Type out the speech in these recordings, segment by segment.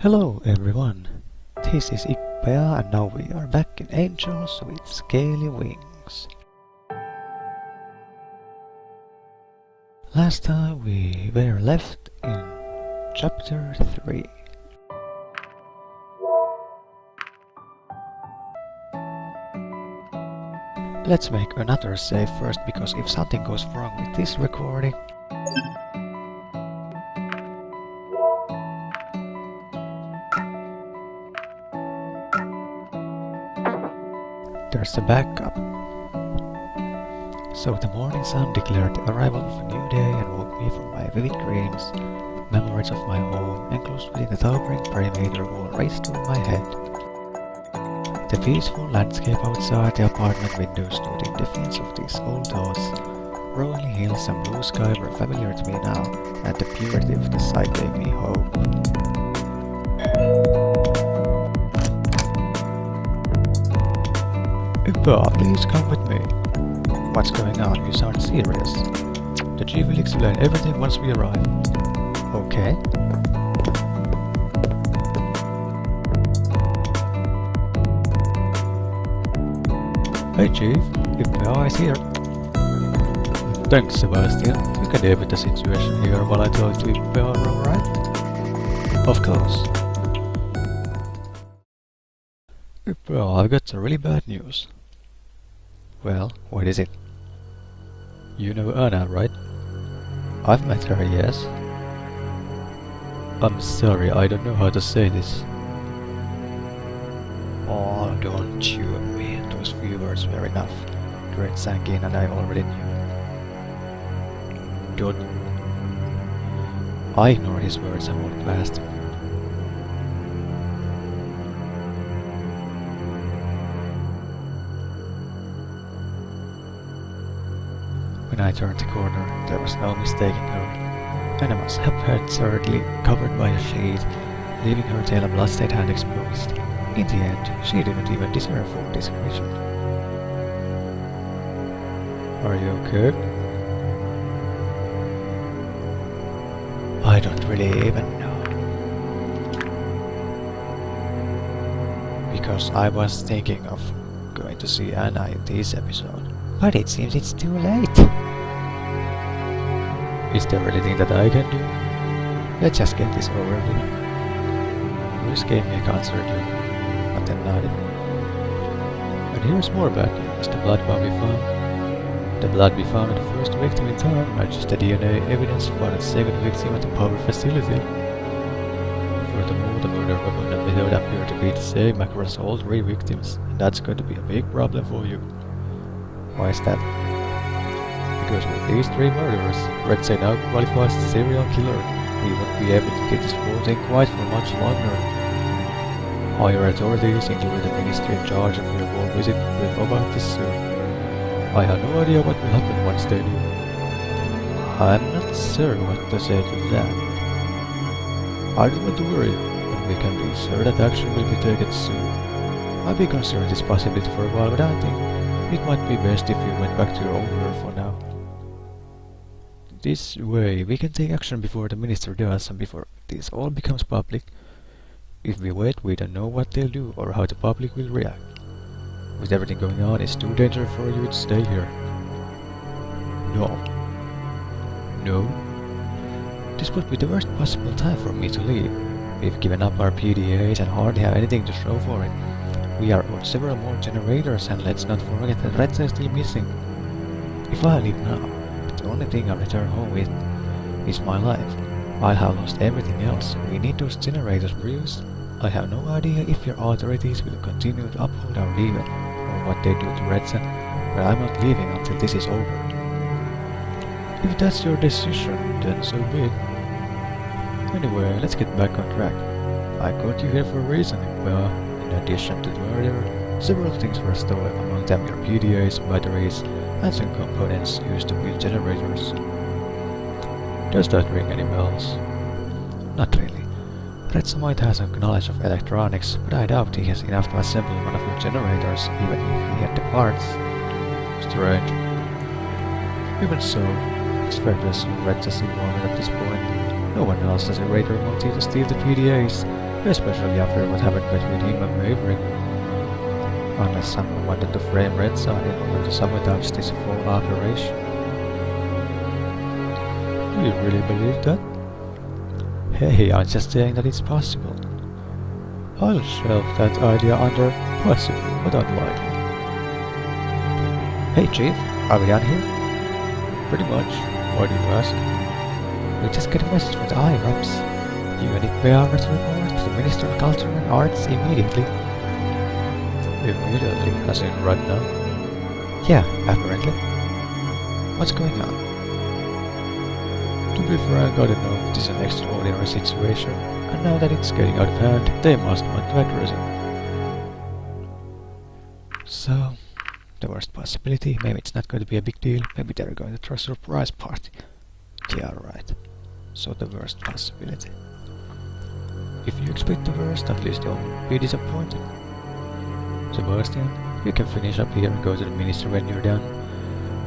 Hello everyone, this is Ippe and now we are back in Angels with Scaly Wings. Last time we were left in chapter 3. Let's make another save first, because if something goes wrong with this recording, there's a backup. So the morning sun declared the arrival of a new day and woke me from my vivid dreams. Memories of my home, enclosed within the towering perimeter wall, raced over my head. The peaceful landscape outside the apartment window stood in defense of these old halls. Rolling hills and blue sky were familiar to me now, and the purity of the sight gave me hope. Ippe, please come with me. What's going on? You sound serious. The chief will explain everything once we arrive. Okay. Hey Chief, Ippe is here. Thanks Sebastian, you can deal with the situation here while I talk to Ippe, alright? Of course. Ippe, I've got some really bad news. Well, what is it? You know Anna, right? I've met her, yes. I'm sorry, I don't know how to say this. Oh, don't you me. Those few words were enough. Dread sank in and I already knew. Don't. I ignored his words and walked past him. When I turned the corner, there was no mistaking her. Anna's absurdly covered by a shade, leaving her tail and blood-stained hand exposed. In the end, she didn't even deserve full discretion. Are you okay? I don't really even know. Because I was thinking of going to see Anna in this episode. But it seems it's too late. Is there anything that I can do? Let's just get this over with. Bruce gave me a concert look, but then nodded. And here's more bad news. The blood we found. The blood we found on the first victim in town matches the DNA evidence found at the second victim at the power facility. Furthermore, the murder weapon and method appear to be the same across all three victims, and that's going to be a big problem for you. Why is that? Because with these three murderers, Red Say now qualifies as a serial killer. We won't be able to keep this whole thing quiet for much longer. Higher authorities, including the ministry in charge of your war visit, will know about this soon. I have no idea what will happen once they do. I'm not sure what to say to that. I don't want to worry, but we can be sure that action will be taken soon. I've been concerned this possibility for a while, but I think it might be best if you went back to your own world for now. This way, we can take action before the minister does and before this all becomes public. If we wait, we don't know what they'll do or how the public will react. With everything going on, it's too dangerous for you to stay here. No. This would be the worst possible time for me to leave. We've given up our PDAs and hardly have anything to show for it. We are on several more generators, and let's not forget that Reds are still missing. If I leave now, the only thing I return home with is my life. I'll have lost everything else. We need those generators, Bruce. I have no idea if your authorities will continue to uphold our legal, or what they do to Redsa, but I'm not leaving until this is over. If that's your decision, then so be it. Anyway, let's get back on track. I got you here for a reason, well. In addition to the murder, several things were stolen, among them your PDAs, batteries, and some components used to build generators. Does that ring any bells? Not really. Retsa might have some knowledge of electronics, but I doubt he has enough to assemble one of your generators, even if he had the parts. Strange. Even so, it's fair to assume Retsa's involvement at this point. No one else has a greater motive to steal the PDAs, especially after what happened between him and Maverick. Unless someone wanted to frame Redsa in order to sabotage this full operation. Do you really believe that? Hey, I'm just saying that it's possible. I'll shelve that idea under possible, but unlikely. Hey Chief, are we done here? Pretty much. Why do you ask? We just got a message from the IRAPs. You and Ippe are to report to the Minister of Culture and Arts immediately. Immediately, as in right now? Yeah, apparently. What's going on? To be frank, I don't know if this is an extraordinary situation, and now that it's getting out of hand, they must want to address it. So, the worst possibility, maybe it's not going to be a big deal, maybe they're going to throw a surprise party. Yeah, right. So the worst possibility. If you expect the worst, at least you won't be disappointed. Sebastian, you can finish up here and go to the minister when you're done.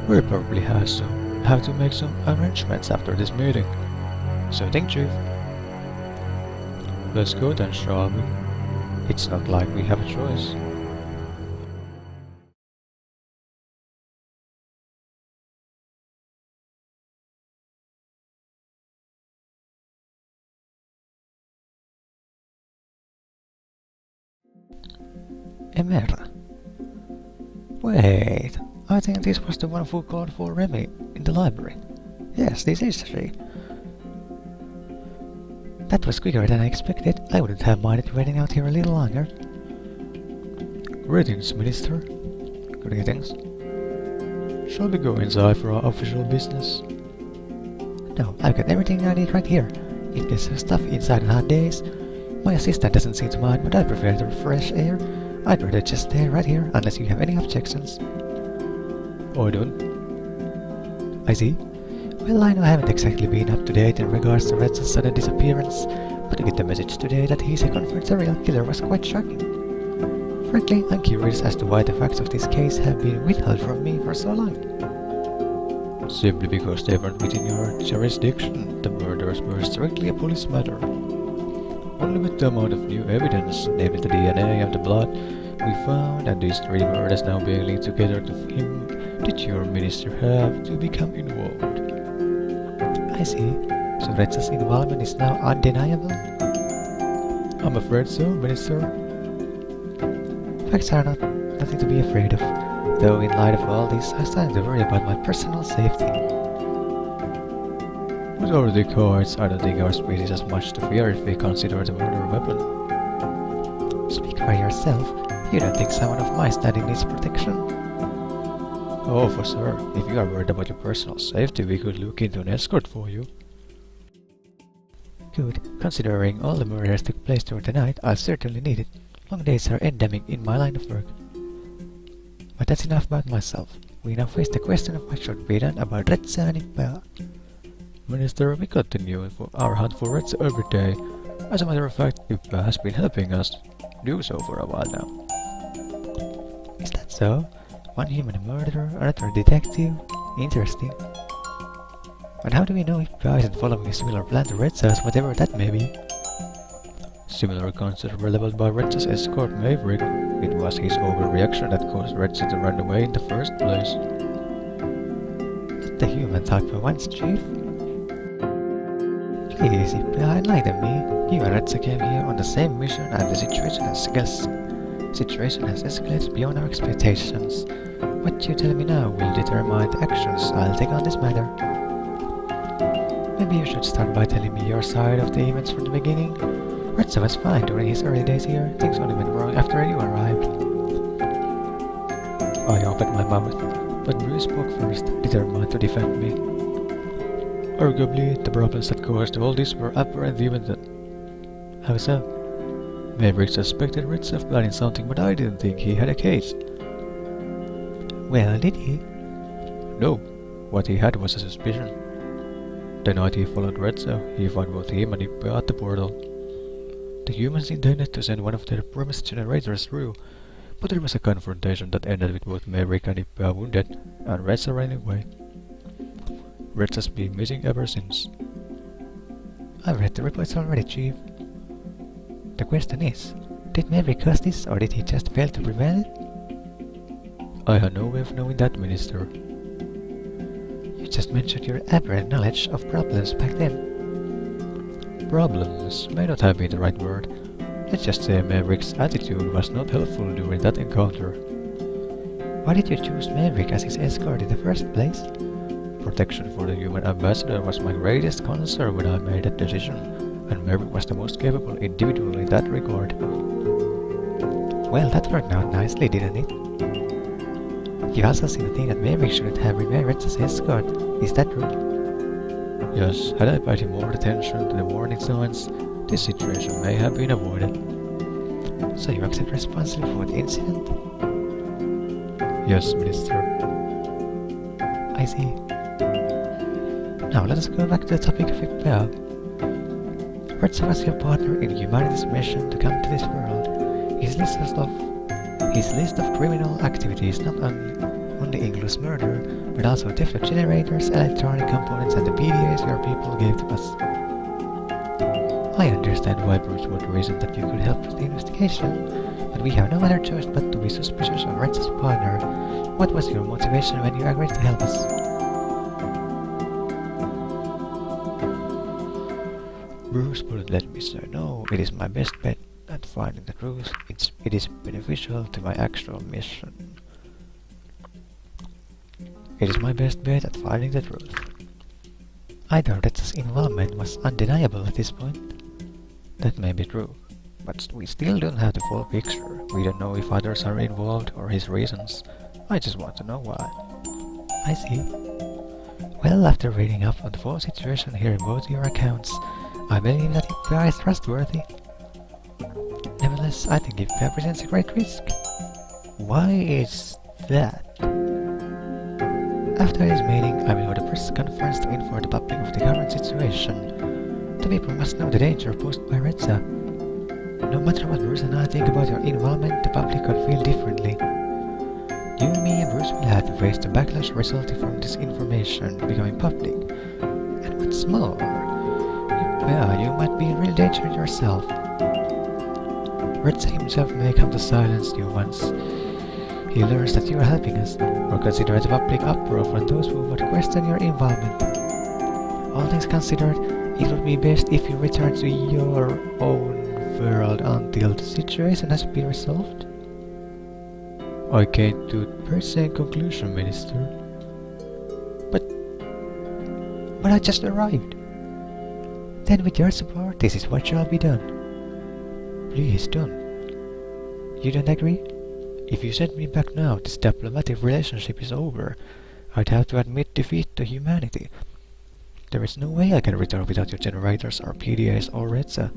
We'll probably have to make some arrangements after this meeting. So think, Chief. Let's go then, shall we? It's not like we have a choice. Emera. Wait, I think this was the one who called for Remy in the library. Yes, this is she. That was quicker than I expected. I wouldn't have minded waiting out here a little longer. Greetings, Minister. Greetings. Shall we go inside for our official business? No, I've got everything I need right here. It gets some stuff inside on hot days. My assistant doesn't seem to mind, but I prefer the fresh air. I'd rather just stay right here, unless you have any objections. I don't. I see. Well, I know I haven't exactly been up to date in regards to Red's sudden disappearance, but to get the message today that he's a confirmed serial killer was quite shocking. Frankly, I'm curious as to why the facts of this case have been withheld from me for so long. Simply because they weren't within your jurisdiction, the murders were strictly a police matter. Only with the amount of new evidence, namely the DNA of the blood we found and these three murders now being linked together to him, did your minister have to become involved. I see. So Red's involvement is now undeniable? I'm afraid so, Minister. Facts are nothing to be afraid of, though in light of all this, I'm starting to worry about my personal safety. With all the cards, I don't think our species has much to fear if we consider the murder weapon. Speak for yourself. You don't think someone of my standing needs protection? Oh, for sure. If you are worried about your personal safety, we could look into an escort for you. Good. Considering all the murders took place during the night, I'll certainly need it. Long days are endemic in my line of work. But that's enough about myself. We now face the question of what should be done about Redsa and Ippe. Minister, we continue our hunt for Redsa every day. As a matter of fact, Ippe has been helping us do so for a while now. Is that so? One human murderer, another detective? Interesting. But how do we know if Ippe isn't following a similar plan to Redsa's, whatever that may be? Similar concerns were leveled by Redsa's escort Maverick. It was his overreaction that caused Redsa to run away in the first place. Not the human type for once, Chief. Please, Ippe, enlighten me. You and Redsa came here on the same mission and the situation has escalated beyond our expectations. What you tell me now will determine the actions I'll take on this matter. Maybe you should start by telling me your side of the events from the beginning. Redsa was fine during his early days here. Things only went wrong after you arrived. I opened my mouth, but Bruce spoke first, determined to defend me. Arguably, the problems that caused all this were apparent even then. How so? Maverick suspected Redsa of planning something, but I didn't think he had a case. Well, did he? No. What he had was a suspicion. The night he followed Redsa, he found both him and Ippe at the portal. The humans intended to send one of their promised generators through, but there was a confrontation that ended with both Maverick and Ippe wounded, and Redsa ran away. Redsa's been missing ever since. I've read the reports already, Chief. The question is, did Maverick cause this or did he just fail to prevent it? I have no way of knowing that, Minister. You just mentioned your apparent knowledge of problems back then. Problems may not have been the right word. Let's just say Maverick's attitude was not helpful during that encounter. Why did you choose Maverick as his escort in the first place? Protection for the human ambassador was my greatest concern when I made that decision, and Maverick was the most capable individual in that regard. Well, that worked out nicely, didn't it? You also seem to think that Maverick shouldn't have remained as escort. Is that true? Yes, had I paid more attention to the warning signs, this situation may have been avoided. So you accept responsibility for the incident? Yes, Minister. I see. Now let us go back to the topic of Ippe. Reza was your partner in humanity's mission to come to this world. His list of criminal activities not only includes murder, but also theft of generators, electronic components, and the PDAs your people gave to us. I understand why Bruce would reason that you could help with the investigation, but we have no other choice but to be suspicious of Reza's partner. What was your motivation when you agreed to help us? Bruce wouldn't let me say no. It is my best bet at finding the truth. It is beneficial to my actual mission. It is my best bet at finding the truth. I thought that his involvement was undeniable at this point. That may be true, but we still don't have the full picture. We don't know if others are involved or his reasons. I just want to know why. I see. Well, after reading up on the full situation here in both your accounts, I believe that Ippe is trustworthy. Nevertheless, I think Ippe presents a great risk. Why is that? After this meeting, I will hold a press conference to inform the public of the current situation. The people must know the danger posed by Reza. No matter what Bruce and I think about your involvement, the public could feel differently. You, me, and Bruce will have to face the backlash resulting from this information becoming public. And what's more, you might be in real danger yourself. Reza himself may come to silence you once he learns that you are helping us, or consider the public uproar from those who would question your involvement. All things considered, it would be best if you return to your own world until the situation has been resolved. I came to the same conclusion, Minister. But I just arrived. Then with your support, this is what shall be done. Please don't. You don't agree? If you send me back now, this diplomatic relationship is over. I'd have to admit defeat to humanity. There is no way I can return without your generators or PDAs or Reza.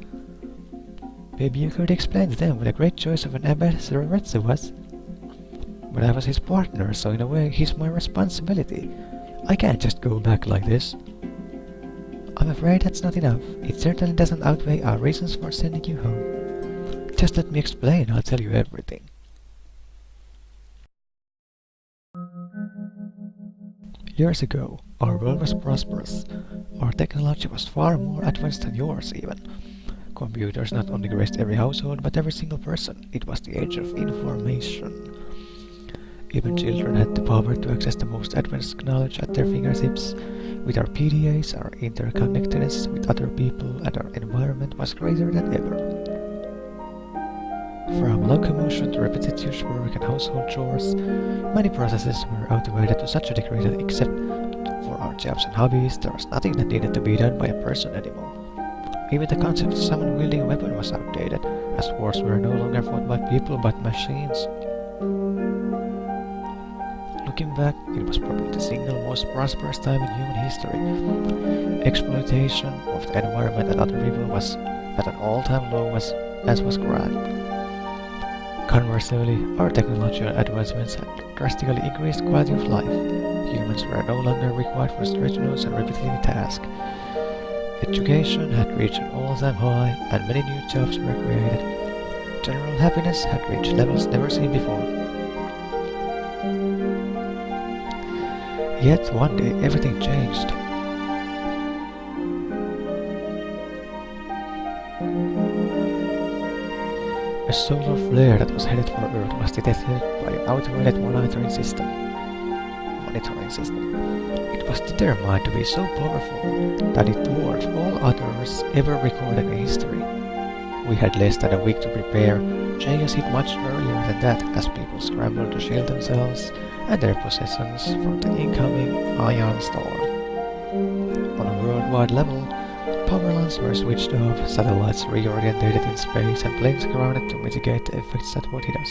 Maybe you could explain to them what a great choice of an ambassador Reza was. But I was his partner, so in a way he's my responsibility. I can't just go back like this. I'm afraid that's not enough. It certainly doesn't outweigh our reasons for sending you home. Just let me explain, I'll tell you everything. Years ago, our world was prosperous. Our technology was far more advanced than yours even. Computers not only graced every household but every single person. It was the age of information. Even children had the power to access the most advanced knowledge at their fingertips. With our PDAs, our interconnectedness with other people and our environment was greater than ever. From locomotion to repetitive work and household chores, many processes were automated to such a degree that except for our jobs and hobbies, there was nothing that needed to be done by a person anymore. Even the concept of someone wielding a weapon was outdated, as wars were no longer fought by people but machines. Looking back, it was probably the single most prosperous time in human history. Exploitation of the environment and other people was at an all-time low as was crime. Conversely, our technological advancements had drastically increased quality of life. Humans were no longer required for strenuous and repetitive tasks. Education had reached an all-time high, and many new jobs were created. General happiness had reached levels never seen before. Yet one day everything changed. A solar flare that was headed for Earth was detected by an automated monitoring system. It was determined to be so powerful that it dwarfed all others ever recorded in history. We had less than a week to prepare. Chaos hit much earlier than that as people scrambled to shield themselves and their possessions from the incoming ion storm. On a worldwide level, power lines were switched off, satellites reorientated in space, and planes grounded to mitigate the effects that would hit us.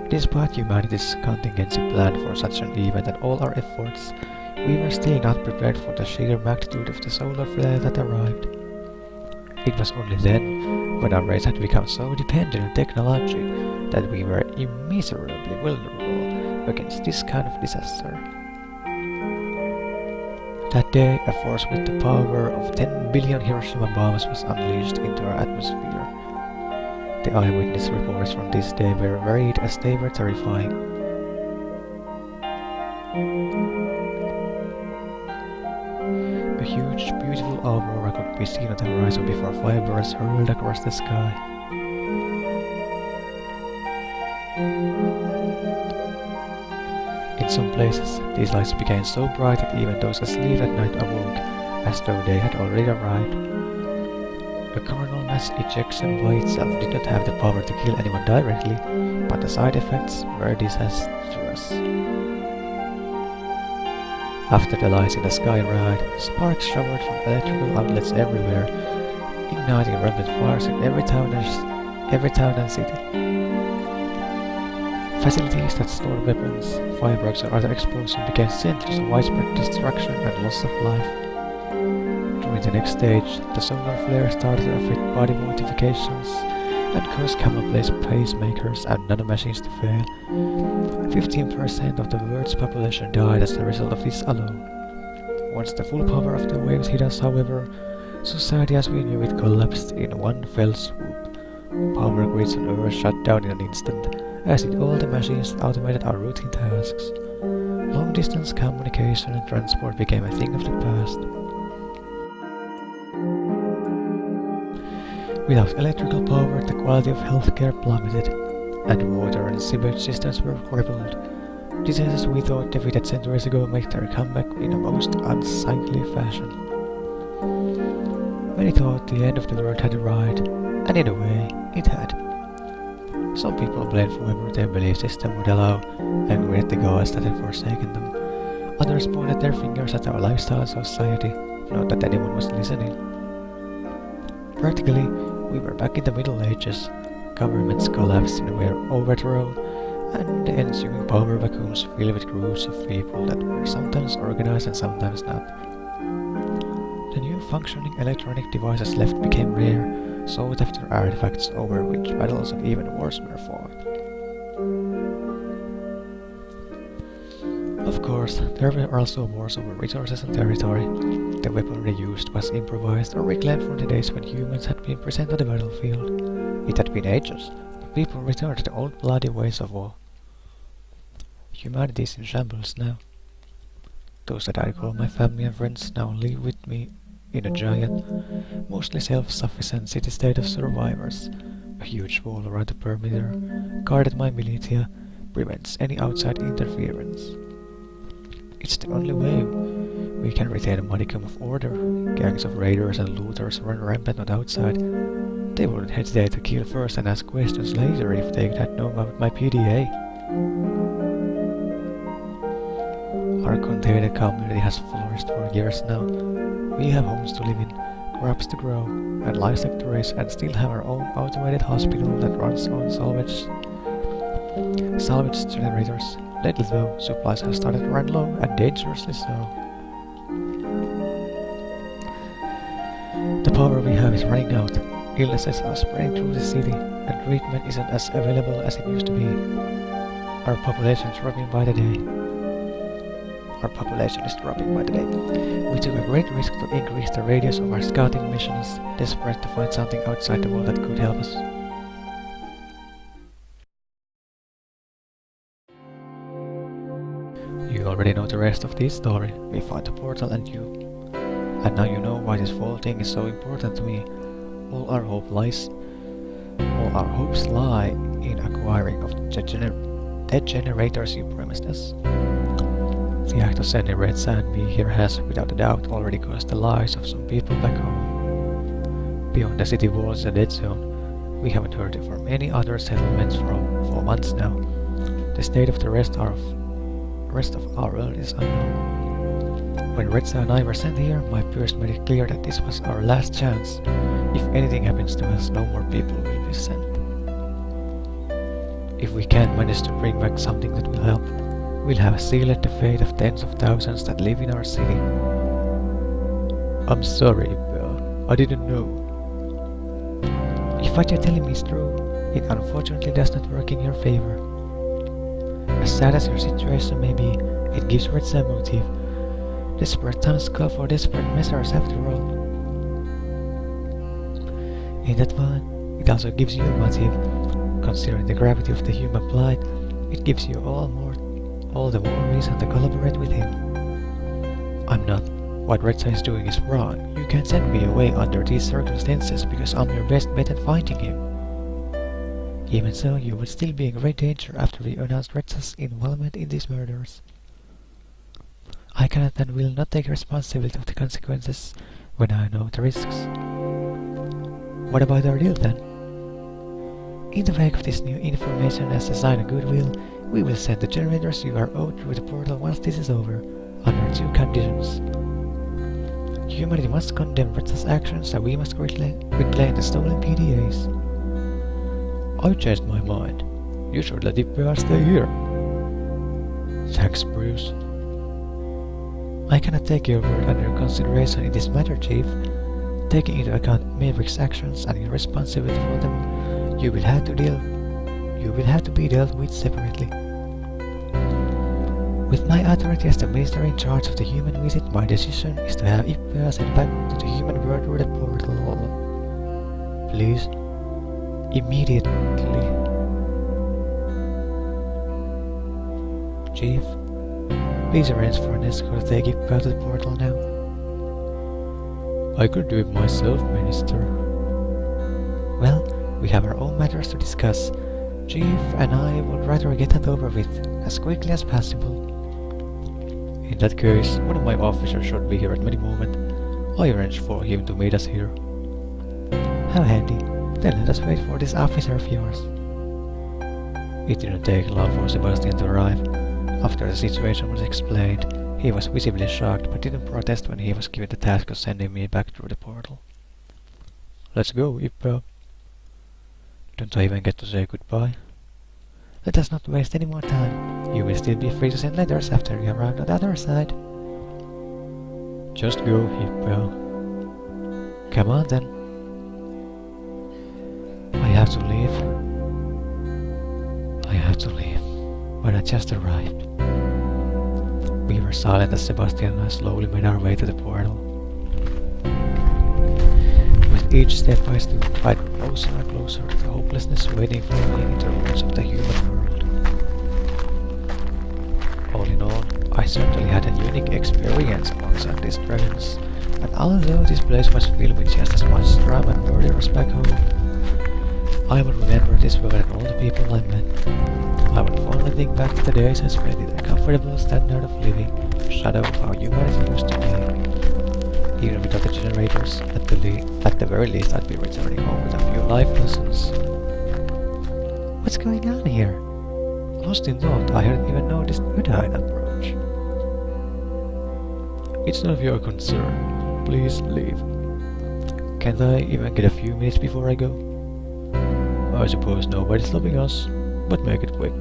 Despite humanity's contingency plan for such an event and all our efforts, we were still not prepared for the sheer magnitude of the solar flare that arrived. It was only then, when our race had become so dependent on technology, that we were immeasurably vulnerable against this kind of disaster. That day, a force with the power of 10 billion Hiroshima bombs was unleashed into our atmosphere. The eyewitness reports from this day were varied as they were terrifying. A huge, beautiful aurora could be seen on the horizon before firebursts hurled across the sky. In some places, these lights became so bright that even those asleep at night awoke, as though they had already arrived. A coronal mass ejection by itself did not have the power to kill anyone directly, but the side effects were disastrous. After the lights in the sky ride, sparks showered from electrical outlets everywhere, igniting rampant fires in every town and city. Facilities that stored weapons, fireworks or other explosives became centers of widespread destruction and loss of life. During the next stage, the solar flare started to affect body modifications and caused commonplace pacemakers and nanomachines to fail. 15% of the world's population died as a result of this alone. Once the full power of the waves hit us, however, society as we knew it collapsed in one fell swoop. Power grids on Earth shut down in an instant, as did all the machines that automated our routine tasks. Long-distance communication and transport became a thing of the past. Without electrical power, the quality of healthcare plummeted, and water and sewage systems were crippled. Diseases we thought defeated centuries ago made their comeback in a most unsightly fashion. Many thought the end of the world had arrived, and in a way, it had. Some people blamed whoever their belief system would allow, angry at the gods that had forsaken them. Others pointed their fingers at our lifestyle and society, not that anyone was listening. Practically, we were back in the Middle Ages. Governments collapsed and were overthrown, and the ensuing power vacuums filled with groups of people that were sometimes organized and sometimes not. The new functioning electronic devices left became rare, sought after artifacts over which battles and even wars were fought. Of course, there were also wars over resources and territory. The weaponry used was improvised or reclaimed from the days when humans had been present on the battlefield. It had been ages, but people returned to the old bloody ways of war. Humanity is in shambles now. Those that I call my family and friends now live with me in a giant, mostly self-sufficient city-state of survivors. A huge wall around the perimeter, guarded by militia, prevents any outside interference. It's the only way we can retain a modicum of order. Gangs of raiders and looters run rampant on the outside. They wouldn't hesitate to kill first and ask questions later if they had known about my PDA. Our contained community has flourished for years now. We have homes to live in, crops to grow, and livestock to raise, and still have our own automated hospital that runs on salvage generators. Lately though, supplies have started to run low, and dangerously so. The power we have is running out. Illnesses are spreading through the city, and treatment isn't as available as it used to be. Our population is dropping by the day. We took a great risk to increase the radius of our scouting missions, desperate to find something outside the wall that could help us. You already know the rest of this story. We find the portal and you. And now you know why this whole thing is so important to me. All our all our hopes lie in acquiring of the generators you promised us. The act of sending Red Sand me here has, without a doubt, already cost the lives of some people back home. Beyond the city walls and dead zone, we haven't heard from any other settlements for months now. The state of the rest of our world is unknown. When Red Sand and I were sent here, my peers made it clear that this was our last chance. If anything happens to us, no more people will be sent. If we can't manage to bring back something that will help, we'll have sealed the fate of tens of thousands that live in our city. I'm sorry, Ippe. I didn't know. If what you're telling me is true, it unfortunately does not work in your favor. As sad as your situation may be, it gives Red Sand motive. Desperate times call for desperate measures after all. In that one, it also gives you a motive. Considering the gravity of the human plight, it gives you all the more reason to collaborate with him. I'm not. What Red Sand is doing is wrong. You can't send me away under these circumstances because I'm your best bet at finding him. Even so, you would still be in great danger after we announced Red Sand's involvement in these murders. I cannot and will not take responsibility of the consequences when I know the risks. What about our deal then? In the wake of this new information as a sign of goodwill, we will send the generators you are owed through the portal once this is over, under two conditions. Humanity must condemn Red Sand's actions and we must reclaim the stolen PDAs. I've changed my mind. You should let Ippe stay here. Thanks, Bruce. I cannot take your word under consideration in this matter, Chief. Taking into account Maverick's actions and your responsibility for them, you will have to be dealt with separately. With my authority as the minister in charge of the human visit, my decision is to have Ippe sent back to the human world through the portal. Please, immediately. Chief, please arrange for an escort to take Ippe out to the portal now. I could do it myself, Minister. Well, we have our own matters to discuss. Chief and I would rather get that over with as quickly as possible. In that case, one of my officers should be here at any moment. I arranged for him to meet us here. How handy. Then let us wait for this officer of yours. It didn't take long for Sebastian to arrive. After the situation was explained, he was visibly shocked but didn't protest when he was given the task of sending me back through the portal. Let's go, Ippe. Don't I even get to say goodbye? Let us not waste any more time. You will still be free to send letters after you arrive on the other side. Just go, Ippe. Come on then. I have to leave. But I just arrived. We were silent as Sebastian and I slowly made our way to the portal. With each step I stood quite closer and closer to the hopelessness waiting for me in the roots of the human world. All in all, I certainly had a unique experience amongst these dragons, and although this place was filled with just as much drama and murder as back home, I will remember this world and all the people I met. I will fondly think back to the days I spent in a comfortable standard of living, shadow of how humanity used to be. Even without the generators, at the very least I'd be returning home with a few life lessons. What's going on here? Lost in thought, I hadn't even noticed Udine approach. It's none of your concern. Please leave. Can't I even get a few minutes before I go? I suppose nobody's stopping us, but make it quick.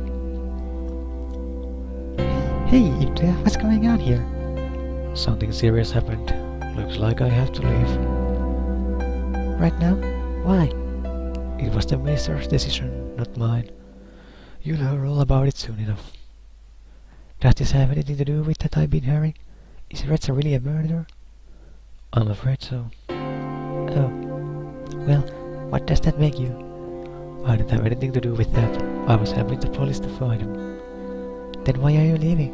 Hey, Ippe, what's going on here? Something serious happened. Looks like I have to leave. Right now? Why? It was the minister's decision, not mine. You'll hear all about it soon enough. Does this have anything to do with that I've been hearing? Is Red Sand really a murderer? I'm afraid so. Oh. Well, what does that make you? I didn't have anything to do with that. I was helping the police to find him. Then why are you leaving?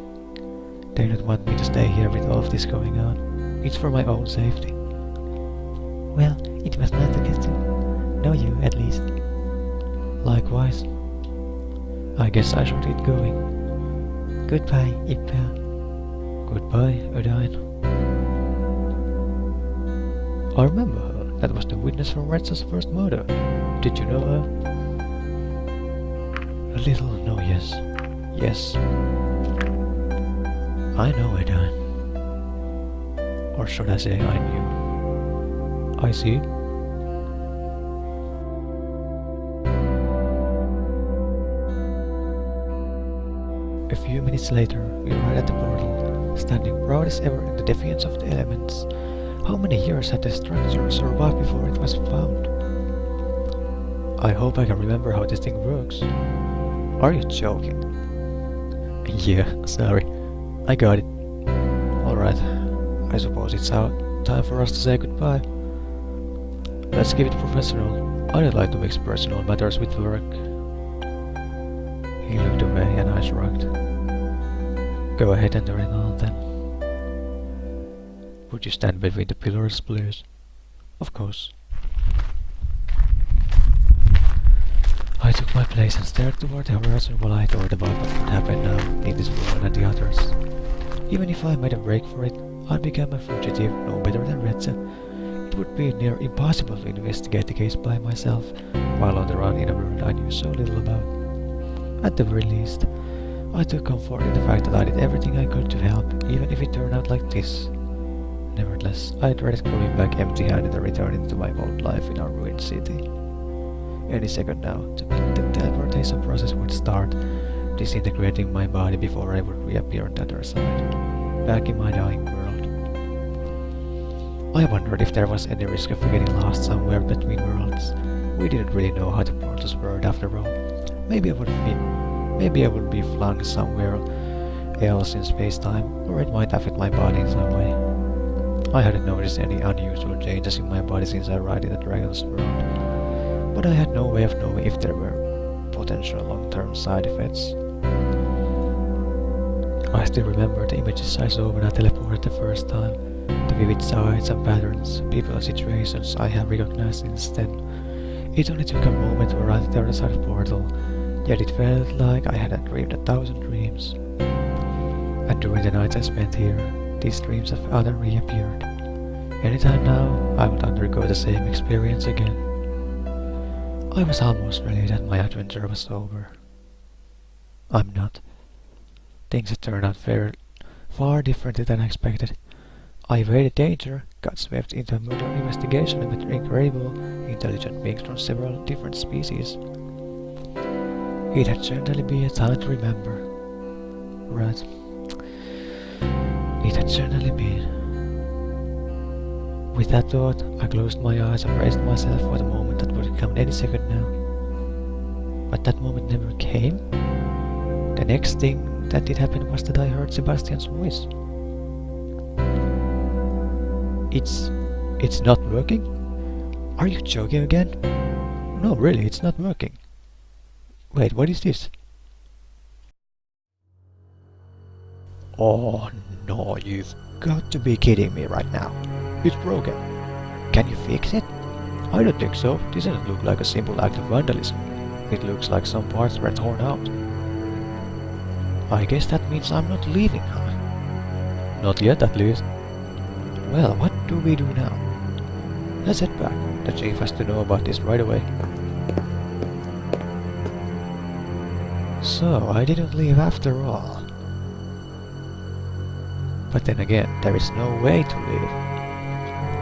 They don't want me to stay here with all of this going on. It's for my own safety. Well, it was not to get to know you, at least. Likewise. I guess I should get going. Goodbye, Ippe. Goodbye, Odine. I remember her. That was the witness for Red's first murder. Did you know her? A little, no, yes. Yes. I know Odine. Or should I say I knew? I see. A few minutes later, we arrived at the portal, standing proud as ever in the defiance of the elements. How many years had the structure survived before it was found? I hope I can remember how this thing works. Are you joking? Yeah, sorry. I got it. Alright, I suppose it's time for us to say goodbye. Let's keep it professional. I don't like to mix personal matters with work. He looked away and I shrugged. Go ahead and turn it on then. Would you stand between the pillars, please? Of course. I took my place and stared toward the horizon while I thought about what would happen now in this world and the others. Even if I made a break for it, I'd become a fugitive no better than Redze. It would be near impossible to investigate the case by myself while on the run in a world I knew so little about. At the very least, I took comfort in the fact that I did everything I could to help, even if it turned out like this. Nevertheless, I dreaded going back empty-handed and returning to my old life in our ruined city. Any second now, the teleportation process would start, disintegrating my body before I would reappear on the other side, back in my dying world. I wondered if there was any risk of getting lost somewhere between worlds. We didn't really know how the portals worked after all. Maybe I would be flung somewhere else in space-time, or it might affect my body in some way. I hadn't noticed any unusual changes in my body since I arrived in the Dragon's world, but I had no way of knowing if there were potential long-term side effects. I still remember the images I saw when I teleported the first time, the vivid sights and patterns, people and situations I have recognized since then. It only took a moment to arrive at the other side of the portal, yet it felt like I had dreamed 1,000 dreams. And during the nights I spent here, these dreams have often reappeared. Anytime now, I would undergo the same experience again. I was almost relieved that my adventure was over. I'm not. Things had turned out far differently than I expected. I evaded danger, got swept into a murder investigation with incredible, intelligent beings from several different species. It had certainly been a time to remember. Right. It had certainly been. With that thought, I closed my eyes and braced myself for the moment that would come any second now. But that moment never came. The next thing that did happen was that I heard Sebastian's voice. It's not working? Are you joking again? No, really, it's not working. Wait, what is this? Oh no, you've got to be kidding me right now. It's broken. Can you fix it? I don't think so. This doesn't look like a simple act of vandalism. It looks like some parts were torn out. I guess that means I'm not leaving, huh? Not yet, at least. Well, what do we do now? Let's head back. The chief has to know about this right away. So, I didn't leave after all. But then again, there is no way to leave.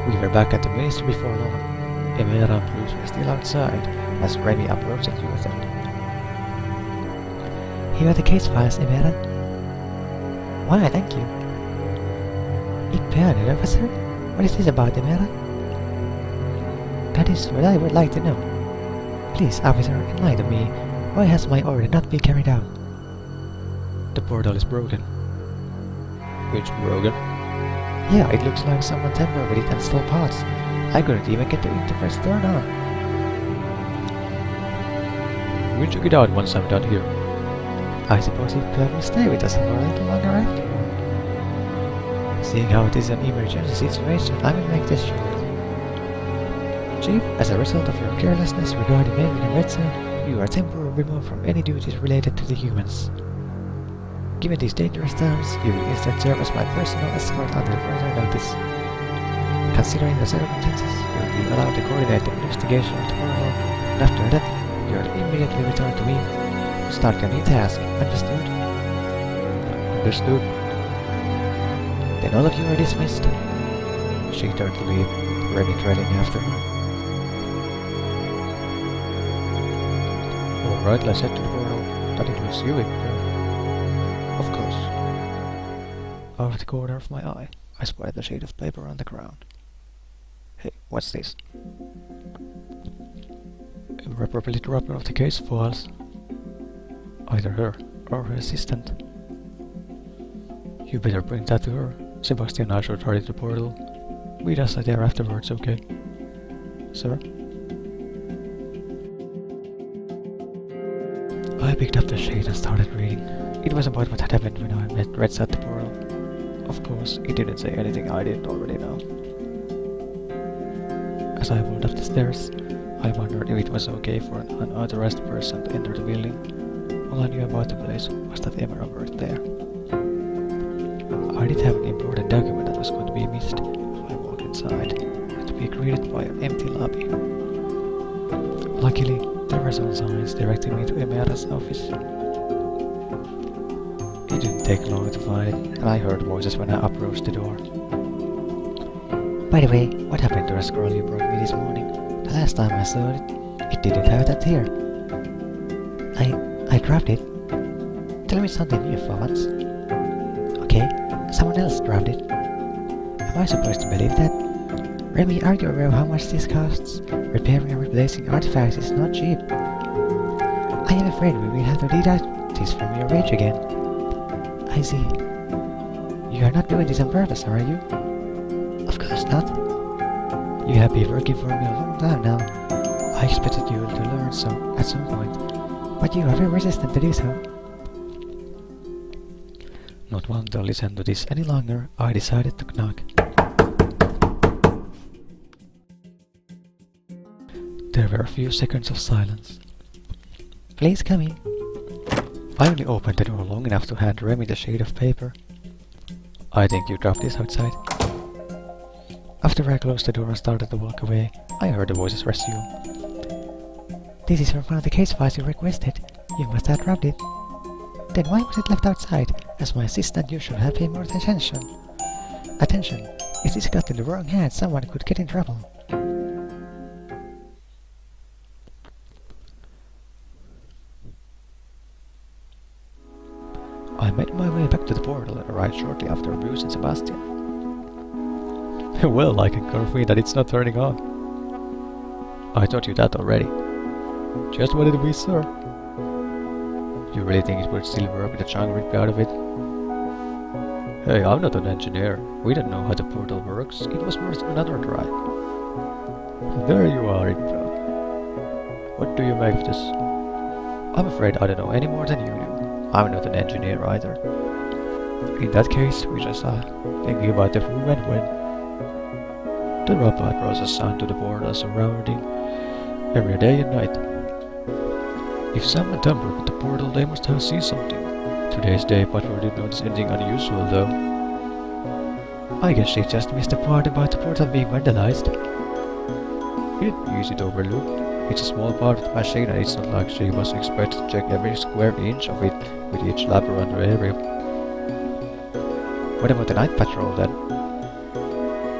We were back at the ministry before long. Emera and Bruce were still outside, as Remy approached you with them. Here are the case files, Emera. Why, thank you. Ippe, officer? What is this about, Emera? That is what I would like to know. Please, officer, enlighten me. Why has my order not been carried out? The portal is broken. It's broken? Yeah, it looks like someone tampered with it and stole parts. I couldn't even get the interface turned on. We'll check it out once I'm done here. I suppose Ippe will stay with us for a little longer after. Seeing how it is an emergency situation, I will make this short. Chief, as a result of your carelessness regarding Amy and Redson, You are temporarily removed from any duties related to the humans. Given these dangerous times, you will instead serve as my personal escort until further notice. Considering the circumstances, you will be allowed to coordinate the investigation of the portal, and after that, you will immediately return to me to start your new task. Understood? Understood. Then all of you are dismissed. She turned to leave, Remy trailing after her. Alright, let's head to the portal. That includes you, Ippe. Of course. Out of the corner of my eye, I spotted a sheet of paper on the ground. Hey, what's this? Irreparably dropped one of the case files. Either her or her assistant. You better bring that to her. Sebastian and I should hurry to the portal. Meet us there afterwards, okay? Sir? I picked up the sheet and started reading. It was about what had happened when I met Reds at the portal. Of course, it didn't say anything I didn't already know. As I walked up the stairs, I wondered if it was okay for an unauthorized person to enter the building. All I knew about the place was that Emma worked there. I did have an important document that was going to be missed, so I walked inside, to be greeted by an empty lobby. Luckily, there were some signs directing me to Emera's office. It didn't take long to find it, and I heard voices when I approached the door. By the way, what happened to the scroll you brought me this morning? The last time I saw it, it didn't have that here. I grabbed it. Tell me something new for once. Okay, someone else grabbed it. Am I supposed to believe that? Remy, are you aware of how much this costs? Repairing and replacing artifacts is not cheap. I am afraid we will have to deduct this from your wage again. I see. You are not doing this on purpose, are you? Of course not. You have been working for me a long time now. I expected you to learn so at some point, but you are very resistant to do so. Not wanting to listen to this any longer, I decided to knock. There were a few seconds of silence. Please come in. I only opened the door long enough to hand Remy the sheet of paper. I think you dropped this outside. After I closed the door and started to walk away, I heard the voices resume. This is from one of the case files you requested. You must have grabbed it. Then why was it left outside? As my assistant, you should have paid more attention. If this got in the wrong hands, someone could get in trouble. I made my way back to the portal and arrived shortly after Bruce and Sebastian. Well, I can confirm that it's not turning on. I told you that already. Just wanted to be sure. You really think it would still work with the chunk ripped out of it? Hey, I'm not an engineer. We don't know how the portal works. It was worth another try. There you are, Ippe. What do you make of this? I'm afraid I don't know any more than you do. I'm not an engineer either. In that case, we just thinking about the who and when. The robot draws a sound to the portal surrounding every day and night. If someone tampered with the portal, they must have seen something. Today's day patrol didn't notice anything unusual though. I guess she just missed the part about the portal being vandalized. It'd be easy to overlook. It's a small part of the machine and it's not like she was expected to check every square inch of it with each lap around the area. What about the night patrol then?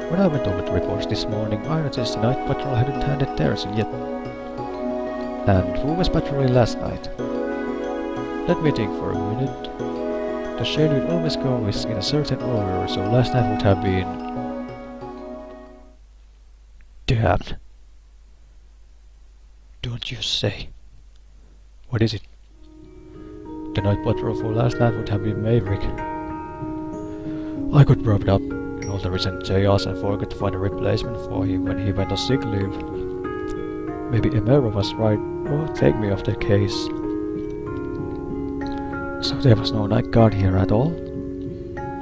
When I went over the reports this morning, I noticed the night patrol hadn't handed theirs in yet. And who was patrolling last night? Let me think for a minute. The schedule always goes in a certain order, so last night would have been... Damn. Don't you say. What is it? The night patrol for last night would have been Maverick. I got brought up in all the recent chaos and forgot to find a replacement for him when he went on sick leave. Maybe Emera was right, or take me off the case. So there was no night guard here at all?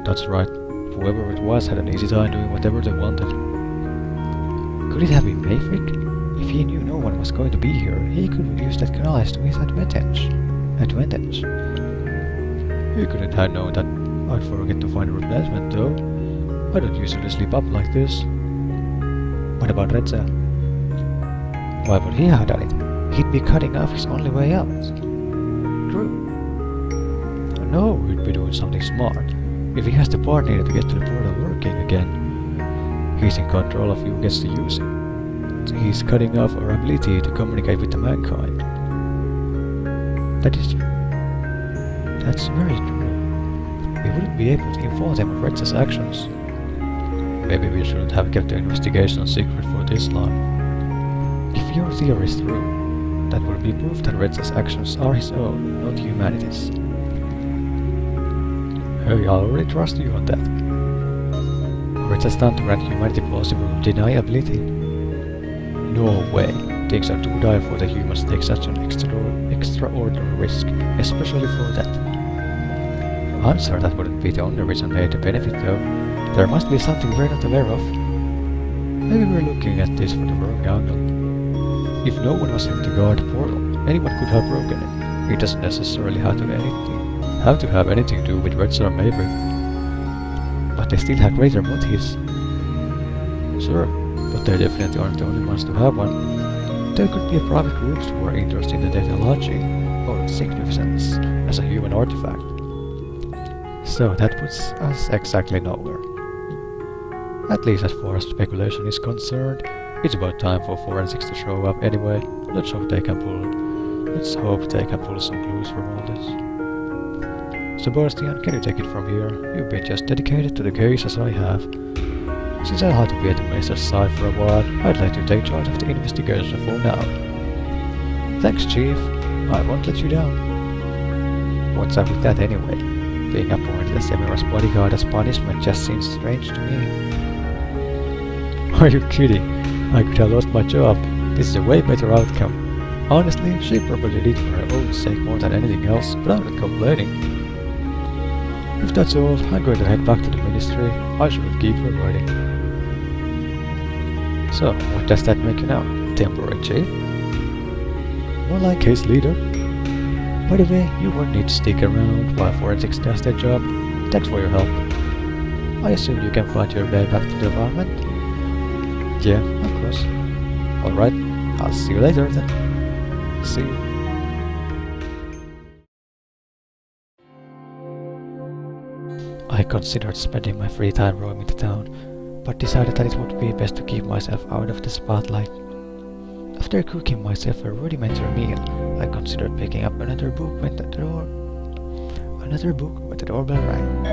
That's right. Whoever it was had an easy time doing whatever they wanted. Could it have been Maverick? If he knew no one was going to be here, he could use that knowledge to his advantage. He couldn't have known that I'd forget to find a replacement though. I don't usually sleep up like this. What about Redza? Why would he have done it? He'd be cutting off his only way out. True. No, he'd be doing something smart. If he has the part needed to get to the portal working again, he's in control of who gets to use it. He's cutting off our ability to communicate with the mankind. That is true. That's very true. We wouldn't be able to inform them of Redza's actions. Maybe we shouldn't have kept the investigation secret for this long. If your theory is true, that would be proof that Redza's actions are his own, not humanity's. Hey, I already trust you on that. Redza's done to grant humanity plausible deniability. No way. Things are too dire for the humans to take such an extraordinary risk, especially for that. I'm sure that wouldn't be the only reason made to benefit though. There must be something we're not aware of. Maybe we're looking at this from the wrong angle. If no one was here to guard the portal, anyone could have broken it. It doesn't necessarily have to have anything to do with Redza or maybe. But they still have greater motives. Sure, but they definitely aren't the only ones to have one. There could be private groups who are interested in the technology or significance as a human artifact. So that puts us exactly nowhere. At least as far as speculation is concerned, it's about time for forensics to show up anyway. Let's hope they can pull some clues from all this. Sebastian, can you take it from here? You've been just dedicated to the case as I have. Since I'll have to be at the Master's side for a while, I'd like to take charge of the investigation for now. Thanks, Chief. I won't let you down. What's up with that anyway? Being appointed as Emira's bodyguard as punishment just seems strange to me. Are you kidding? I could have lost my job. This is a way better outcome. Honestly, she probably did for her own sake more than anything else, but I'm not complaining. If that's all, I'm going to head back to the ministry. I shouldn't keep her waiting. So, what does that make you now? Temporary chief? More like case leader. By the way, you won't need to stick around while forensics does their job. Thanks for your help. I assume you can find your way back to the apartment? Yeah, of course. Alright, I'll see you later then. See you. I considered spending my free time roaming the town, but decided that it would be best to keep myself out of the spotlight. After cooking myself a rudimentary meal, I considered picking up another book when the doorbell rang.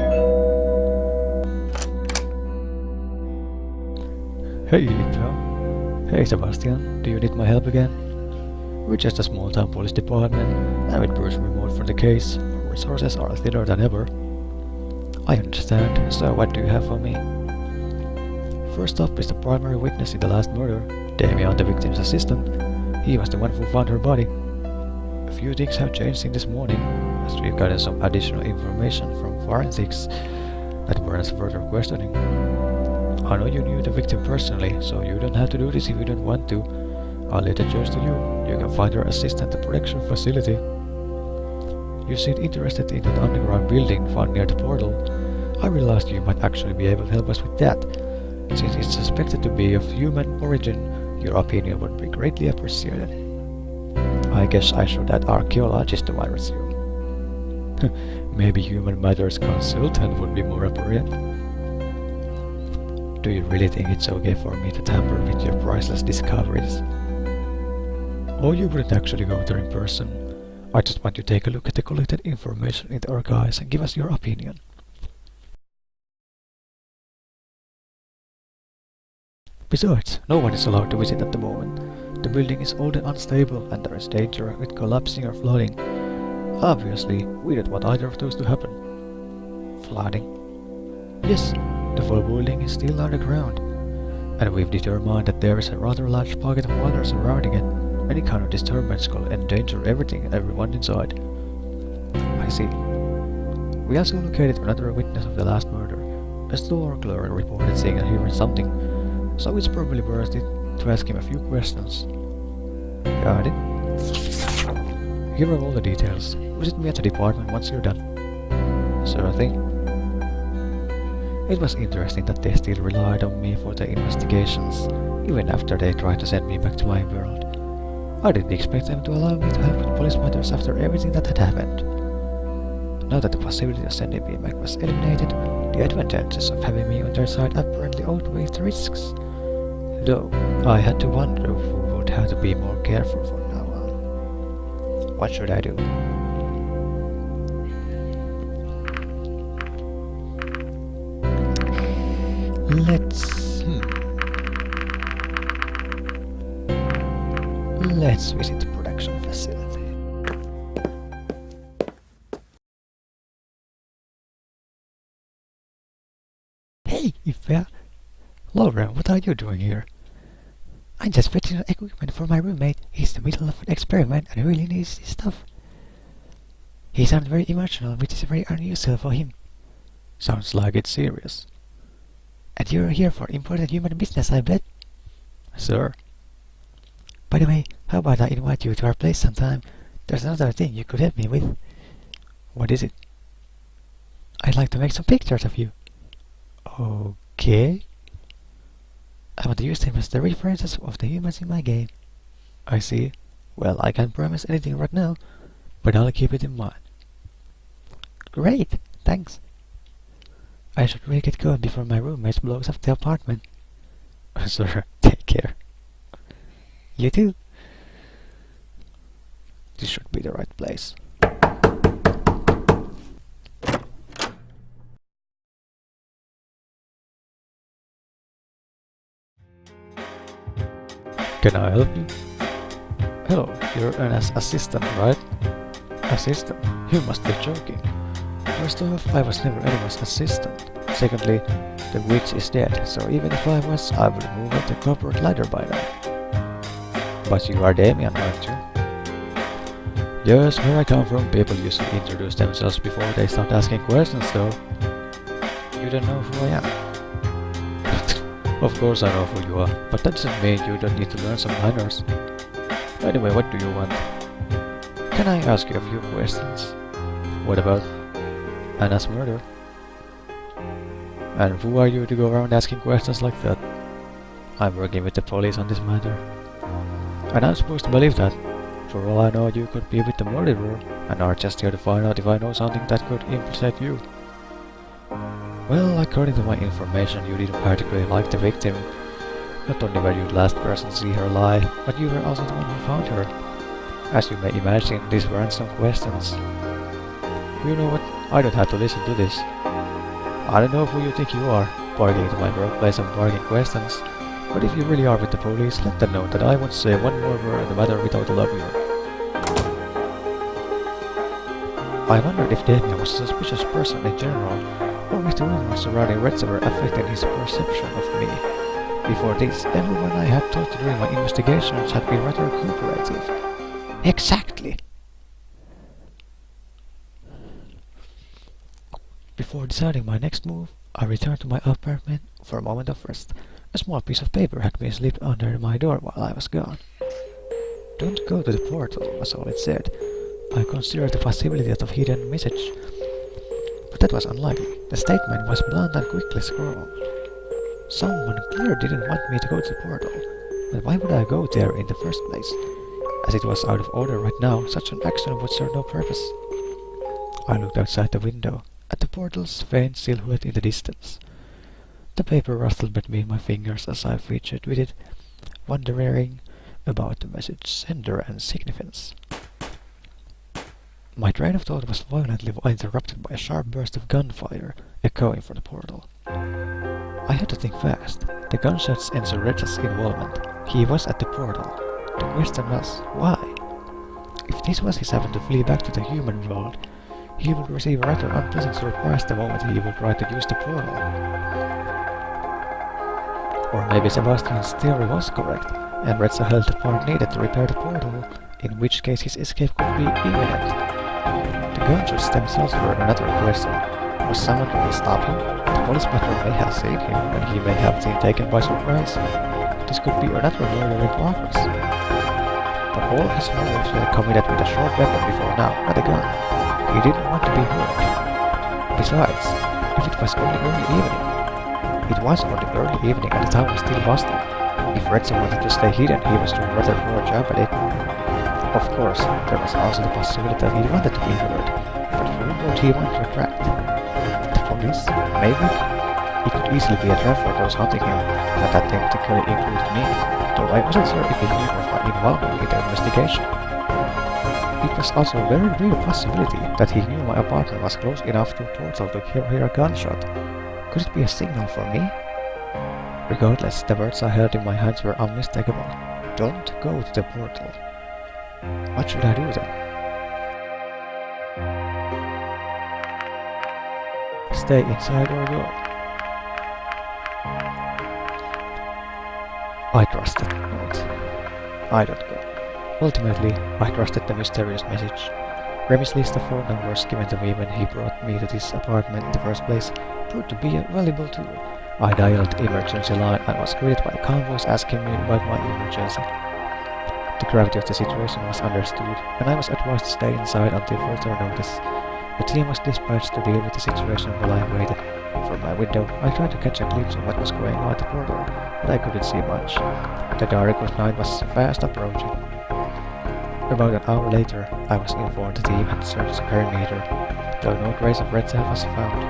Hey, Ippe. Hey, Sebastian. Do you need my help again? We're just a small-town police department, and with Bruce remote for the case, our resources are thinner than ever. I understand, so what do you have for me? First up is the primary witness in the last murder, Damien, the victim's assistant. He was the one who found her body. A few things have changed since this morning, as we've gotten some additional information from forensics that warrants further questioning. I know you knew the victim personally, so you don't have to do this if you don't want to. I'll leave the choice to you. You can find her assistant at the production facility. You seemed interested in that underground building found near the portal. I realized you might actually be able to help us with that. Since it's suspected to be of human origin, your opinion would be greatly appreciated. I guess I should add archaeologist to my resume. Maybe human matters consultant would be more appropriate. Do you really think it's okay for me to tamper with your priceless discoveries? Oh, you wouldn't actually go there in person. I just want you to take a look at the collected information in the archives and give us your opinion. Besides, no one is allowed to visit at the moment. The building is old and unstable, and there is danger with collapsing or flooding. Obviously, we don't want either of those to happen. Flooding? Yes, the full building is still underground, and we've determined that there is a rather large pocket of water surrounding it. Any kind of disturbance could endanger everything and everyone inside. I see. We also located another witness of the last murder. A store clerk reported seeing and hearing something, so it's probably worth it to ask him a few questions. Got it. Here are all the details. Visit me at the department once you're done. Sure thing. It was interesting that they still relied on me for the investigations, even after they tried to send me back to my world. I didn't expect them to allow me to help with police matters after everything that had happened. Now that the possibility of sending me back was eliminated, the advantages of having me on their side apparently outweighed the risks. Though, I had to wonder who would have to be more careful from now on. What should I do? Let's visit the production facility. Hey, Ippe! Lauren, what are you doing here? I'm just fetching on equipment for my roommate. He's in the middle of an experiment and really needs his stuff. He sounds very emotional, which is very unusual for him. Sounds like it's serious. And you're here for important human business, I bet. Sir. By the way, how about I invite you to our place sometime? There's another thing you could help me with. What is it? I'd like to make some pictures of you. Okay. I want to use them as the references of the humans in my game. I see. Well, I can't promise anything right now, but I'll keep it in mind. Great, thanks. I should really get going before my roommate blows up the apartment. Sir, take care. You too. This should be the right place. Can I help you? Hello, you're an assistant, right? Assistant? You must be joking. First off, I was never anyone's assistant. Secondly, the witch is dead, so even if I was, I would move up the corporate ladder by now. But you are Damien, aren't you? Yes, where I come from, people usually introduce themselves before they start asking questions, though. You don't know who I am. Of course I know who you are, but that doesn't mean you don't need to learn some manners. Anyway, what do you want? Can I ask you a few questions? What about Anna's murder? And who are you to go around asking questions like that? I'm working with the police on this matter. And I'm supposed to believe that. For all I know, you could be with the murderer, and are just here to find out if I know something that could implicate you. Well, according to my information, you didn't particularly like the victim. Not only were you the last person to see her lie, but you were also the one who found her. As you may imagine, these weren't some questions. You know what? I don't have to listen to this. I don't know who you think you are, barging into my workplace and barging questions, but if you really are with the police, let them know that I won't say one more word on the matter without a lawyer. I wondered if Damien was a suspicious person in general, or if the rumors surrounding Reds were affecting his perception of me. Before this, everyone I had talked to during my investigations had been rather cooperative. Exactly. Before deciding my next move, I returned to my apartment for a moment of rest. A small piece of paper had been slipped under my door while I was gone. Don't go to the portal, was all it said. I considered the possibility of a hidden message, but that was unlikely. The statement was blunt and quickly scrawled. Someone clearly didn't want me to go to the portal, but why would I go there in the first place? As it was out of order right now, such an action would serve no purpose. I looked outside the window, at the portal's faint silhouette in the distance. The paper rustled between my fingers as I featured with it, wondering about the message sender and significance. My train of thought was violently interrupted by a sharp burst of gunfire echoing from the portal. I had to think fast. The gunshots and Regis's involvement. He was at the portal. The question was, why? If this was his attempt to flee back to the human world, he would receive a rather unpleasant surprise the moment he would try to use the portal. Or maybe Sebastian's theory was correct, and Retsa held the part needed to repair the portal, in which case his escape could be imminent. The gunshots themselves were another question. Was someone going to stop him? The police patrol may have seen him, and he may have been taken by surprise. This could be another murder in progress. For all his murders were committed with a short weapon before now, not a gun. He didn't want to be hurt. Besides, if it was only early evening, it was only early evening and the town was still bustling. If Redson wanted to stay hidden, he was doing a rather poor job at it. Of course, there was also the possibility that he wanted to be heard, but who would he want to attract? The police? Maybe? He could easily be a trap for those hunting him, and that technically included me, though I wasn't sure if he knew of my involvement in the investigation. It was also a very real possibility that he knew my apartment was close enough to a portal to hear a gunshot. Could it be a signal for me? Regardless, the words I held in my hands were unmistakable. Don't go to the portal. What should I do then? Stay inside or go? I trusted not. I don't go. Ultimately, I trusted the mysterious message. Remy's list of phone numbers given to me when he brought me to this apartment in the first place proved to be a valuable tool. I dialed the emergency line and was greeted by a calm voice asking me about my emergency. The gravity of the situation was understood, and I was advised to stay inside until further notice. The team was dispatched to deal with the situation while I waited. From my window, I tried to catch a glimpse of what was going on at the portal, but I couldn't see much. The dark night was fast approaching. About an hour later, I was informed the team had searched the perimeter, though no trace of red cell was found.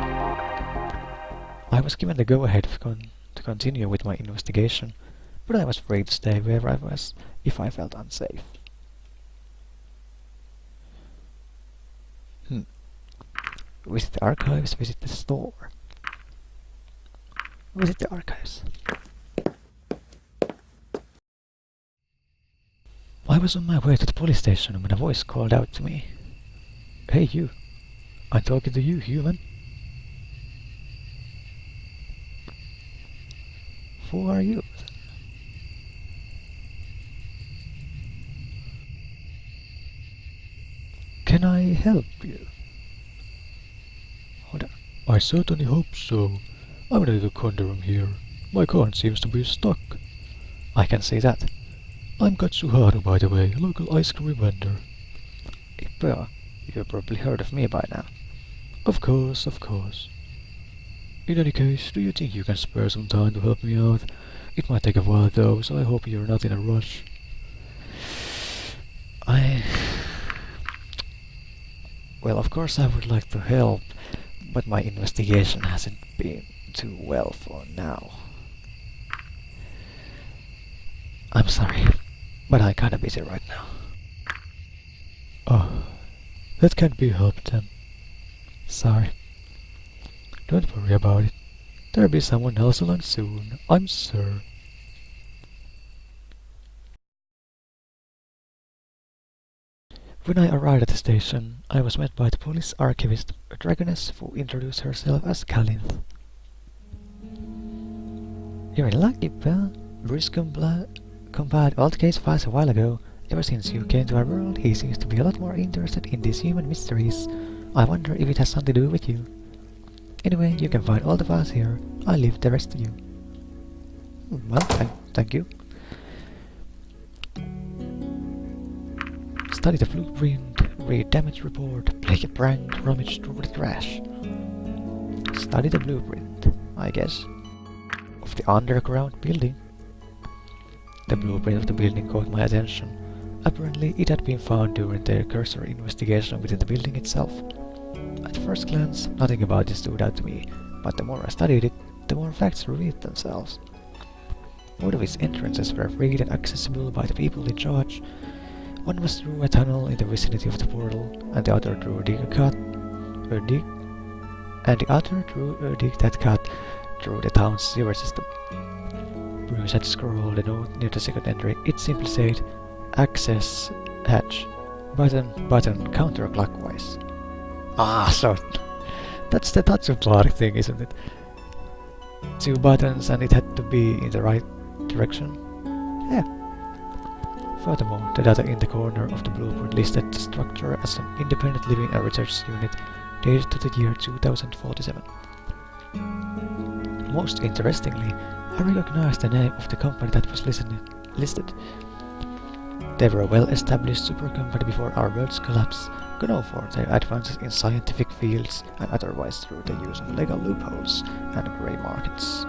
I was given the go-ahead to continue with my investigation, but I was free to stay where I was if I felt unsafe. Visit the archives, visit the store. Visit the archives. I was on my way to the police station when a voice called out to me. Hey you, I'm talking to you, human. Who are you? Can I help you? Hold on. I certainly hope so. I'm ready to conjurum here. My card seems to be stuck. I can see that. I'm Katsuharu, by the way, local ice cream vendor. Ippe, you've probably heard of me by now. Of course, of course. In any case, do you think you can spare some time to help me out? It might take a while though, so I hope you're not in a rush. Well, of course I would like to help, but my investigation hasn't been too well for now. I'm sorry, but I'm kinda busy right now. Oh, that can't be helped then. Sorry. Don't worry about it. There'll be someone else along soon, I'm sure. When I arrived at the station, I was met by the police archivist, a dragoness who introduced herself as Scaly. You're in luck, Ippe. Bruce compiled all the case files a while ago. Ever since you came to our world, he seems to be a lot more interested in these human mysteries. I wonder if it has something to do with you. Anyway, you can find all the files here. I'll leave the rest to you. Well, thank you. Study the blueprint, read damage report, play a prank, rummage through the trash. Study the blueprint, I guess, of the underground building. The blueprint of the building caught my attention. Apparently, it had been found during their cursory investigation within the building itself. At first glance, nothing about it stood out to me, but the more I studied it, the more facts revealed themselves. Both of its entrances were free and accessible by the people in charge. One was through a tunnel in the vicinity of the portal, and the other through a dig that cut through the town's sewer system. Bruce had scrawled a note near the second entry. It simply said, "Access hatch. Button counterclockwise." So that's the touch of blood thing, isn't it? 2 buttons and it had to be in the right direction. Yeah. Furthermore, the data in the corner of the blueprint listed the structure as an independent living and research unit dated to the year 2047. Most interestingly, I recognized the name of the company that was listed. They were a well-established super company before our world's collapse, known for their advances in scientific fields and otherwise through the use of legal loopholes and grey markets.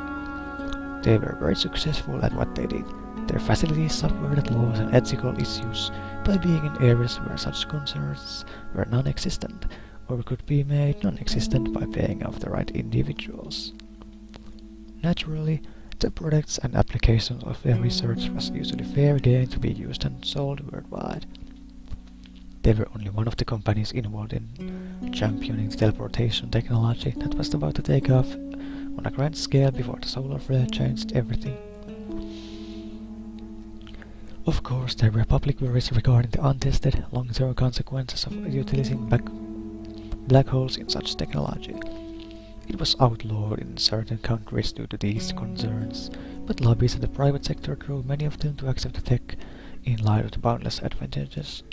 They were very successful at what they did. Their facilities subverted laws and ethical issues by being in areas where such concerns were non-existent or could be made non-existent by paying off the right individuals. Naturally, the products and applications of their research was usually fair game to be used and sold worldwide. They were only one of the companies involved in championing the teleportation technology that was about to take off on a grand scale before the solar flare changed everything. Of course, there were public worries regarding the untested, long-term consequences of utilizing black holes in such technology. It was outlawed in certain countries due to these concerns, but lobbies in the private sector drove many of them to accept the tech in light of the boundless advantages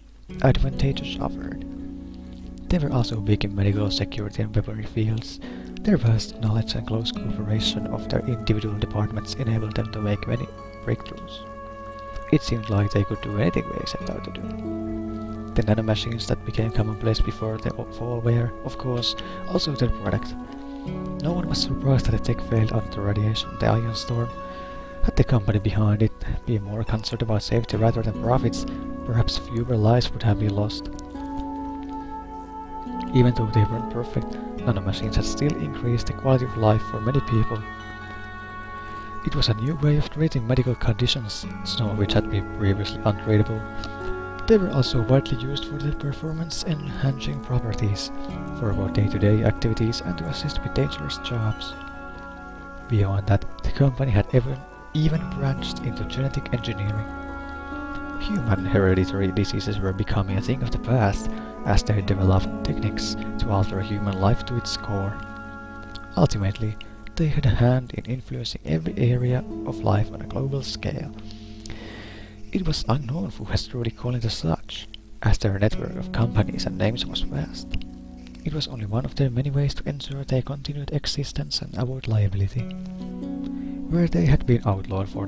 offered. They were also big in medical security and weaponry fields. Their vast knowledge and close cooperation of their individual departments enabled them to make many breakthroughs. It seemed like they could do anything they set out to do. The nanomachines that became commonplace before the fall were, of course, also their product. No one was surprised that the tech failed under the radiation the ion storm. Had the company behind it been more concerned about safety rather than profits, perhaps fewer lives would have been lost. Even though they weren't perfect, nanomachines had still increased the quality of life for many people. It was a new way of treating medical conditions, some of which had been previously untreatable. They were also widely used for their performance-enhancing properties, for our day-to-day activities and to assist with dangerous jobs. Beyond that, the company had even branched into genetic engineering. Human hereditary diseases were becoming a thing of the past as they developed techniques to alter human life to its core. Ultimately, they had a hand in influencing every area of life on a global scale. It was unknown who was truly calling the shots, as their network of companies and names was vast. It was only one of their many ways to ensure their continued existence and avoid liability. Where they had been outlawed or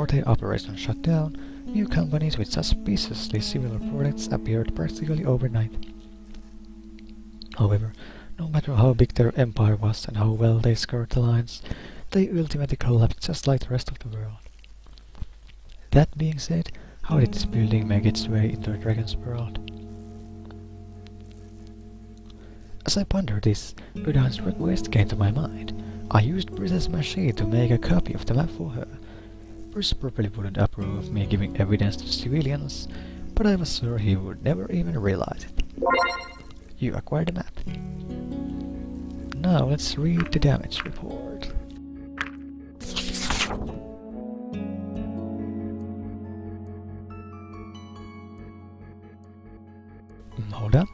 their operations shut down, new companies with suspiciously similar products appeared practically overnight. However, no matter how big their empire was and how well they skirted the lines, they ultimately collapsed just like the rest of the world. That being said, how did this building make its way into a dragon's world? As I pondered this, Udan's request came to my mind. I used Bryce's machine to make a copy of the map for her. Bryce probably wouldn't approve of me giving evidence to civilians, but I was sure he would never even realize it. You acquired the map. Now let's read the damage report. Hold on.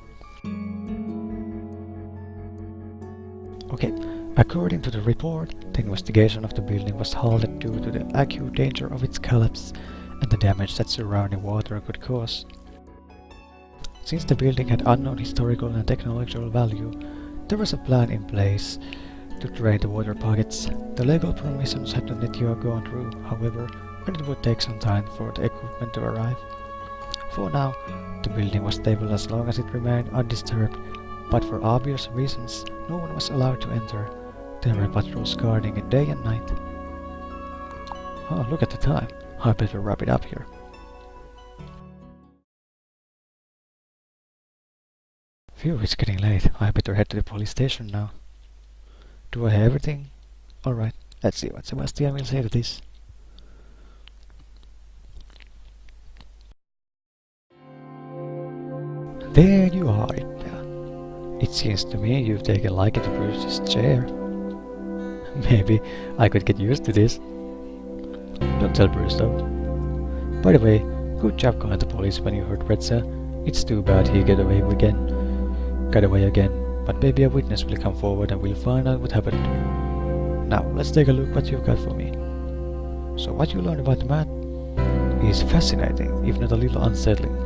Okay, according to the report, the investigation of the building was halted due to the acute danger of its collapse and the damage that surrounding water could cause. Since the building had unknown historical and technological value, there was a plan in place to drain the water pockets. The legal permissions had not yet gone through, however, and it would take some time for the equipment to arrive. For now, the building was stable as long as it remained undisturbed, but for obvious reasons, no one was allowed to enter. There were patrols guarding it day and night. Oh, look at the time. I better wrap it up here. Phew, it's getting late. I better head to the police station now. Do I have everything? Alright, let's see what Sebastian will say to this. There you are, Ippe. It seems to me you've taken liking to Bruce's chair. Maybe I could get used to this. Don't tell Bruce though. By the way, good job calling the police when you heard Redsa. It's too bad he got away again, but maybe a witness will come forward and we'll find out what happened. Now, let's take a look what you've got for me. So what you learned about the map is fascinating, if not a little unsettling.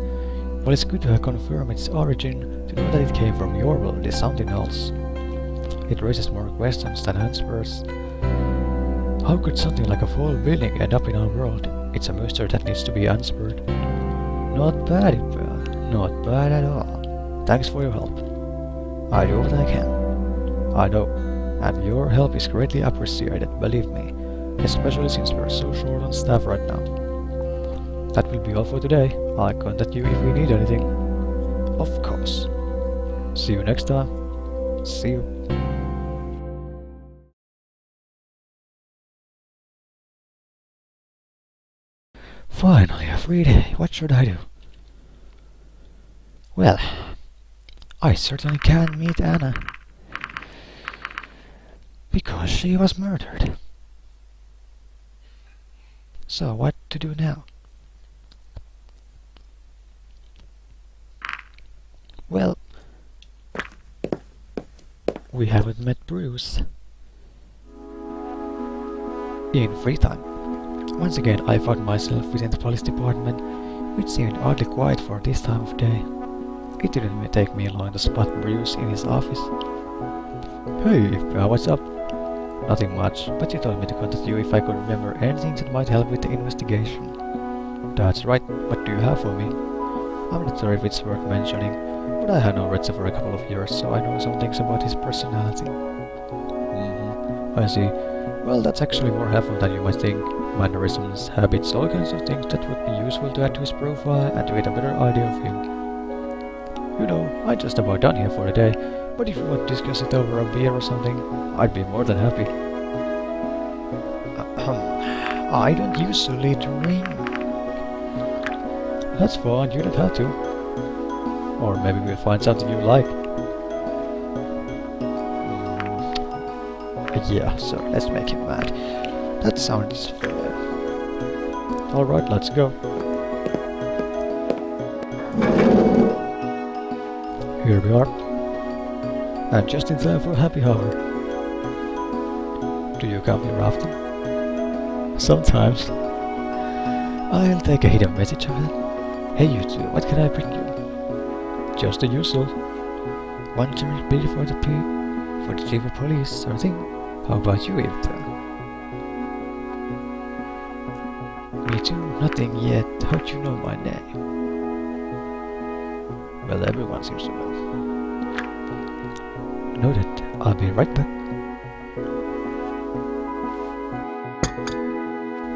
While it's good to have confirmed its origin, to know that it came from your world is something else. It raises more questions than answers. How could something like a full building end up in our world? It's a mystery that needs to be answered. Not bad, Ippe. Not bad at all. Thanks for your help. I do what I can. I know, and your help is greatly appreciated, believe me, especially since we're so short on staff right now. That will be all for today. I'll contact you if we need anything. Of course. See you next time. See you. Finally, a free day. What should I do? Well, I certainly can't meet Anna. Because she was murdered. So what to do now? Well, we haven't met Bruce. In free time. Once again I found myself within the police department, which seemed oddly quiet for this time of day. It didn't take me long to spot Bruce in his office. Hey, what's up? Nothing much, but you told me to contact you if I could remember anything that might help with the investigation. That's right, what do you have for me? I'm not sure if it's worth mentioning, but I have known Retsa for a couple of years, so I know some things about his personality. I see. Well, that's actually more helpful than you might think. Mannerisms, habits, all kinds of things that would be useful to add to his profile and to get a better idea of him. You know, I'm just about done here for the day, but if you want to discuss it over a beer or something, I'd be more than happy. I don't usually drink. That's fine, you don't have to. Or maybe we'll find something you like. Yeah, so let's make him mad. That sounds fair. Alright, let's go. Here we are. And just in time for a happy hour. Do you come here often? Sometimes. I'll take a hidden message of it. Hey you two, what can I bring you? Just the usual. One generous bill for the chief of police, sort of thing. How about you, Ippe? Me too, nothing yet. How'd you know my name? Well, everyone seems to know. Noted. I'll be right back.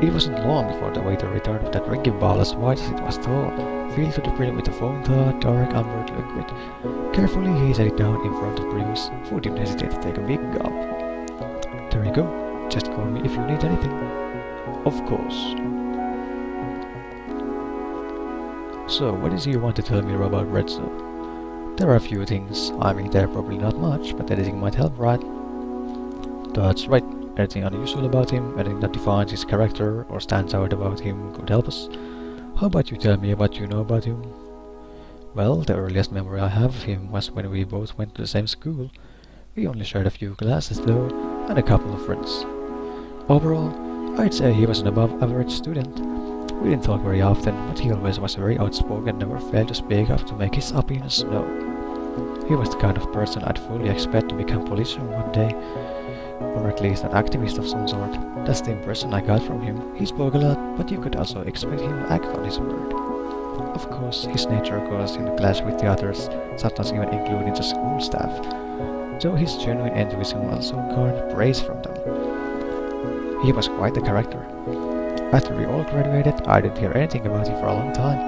It wasn't long before the waiter returned with a drinking bottle as wide as it was tall, filled to the brim with a foam-tart, dark amber liquid. Carefully he set it down in front of Bruce, who didn't hesitate to take a big gulp. There you go. Just call me if you need anything. Of course. So, what is it you want to tell me about Redstone? There are a few things. I mean, there are probably not much, but anything might help, right? That's right. Anything unusual about him, anything that defines his character or stands out about him could help us. How about you tell me what you know about him? Well, the earliest memory I have of him was when we both went to the same school. We only shared a few classes though, and a couple of friends. Overall, I'd say he was an above-average student. We didn't talk very often, but he always was very outspoken and never failed to speak up to make his opinions known. He was the kind of person I'd fully expect to become a politician one day, or at least an activist of some sort. That's the impression I got from him. He spoke a lot, but you could also expect him to act on his word. Of course, his nature caused him to clash with the others, sometimes even including the school staff, though his genuine enthusiasm also garnered praise from them. He was quite the character. After we all graduated, I didn't hear anything about him for a long time.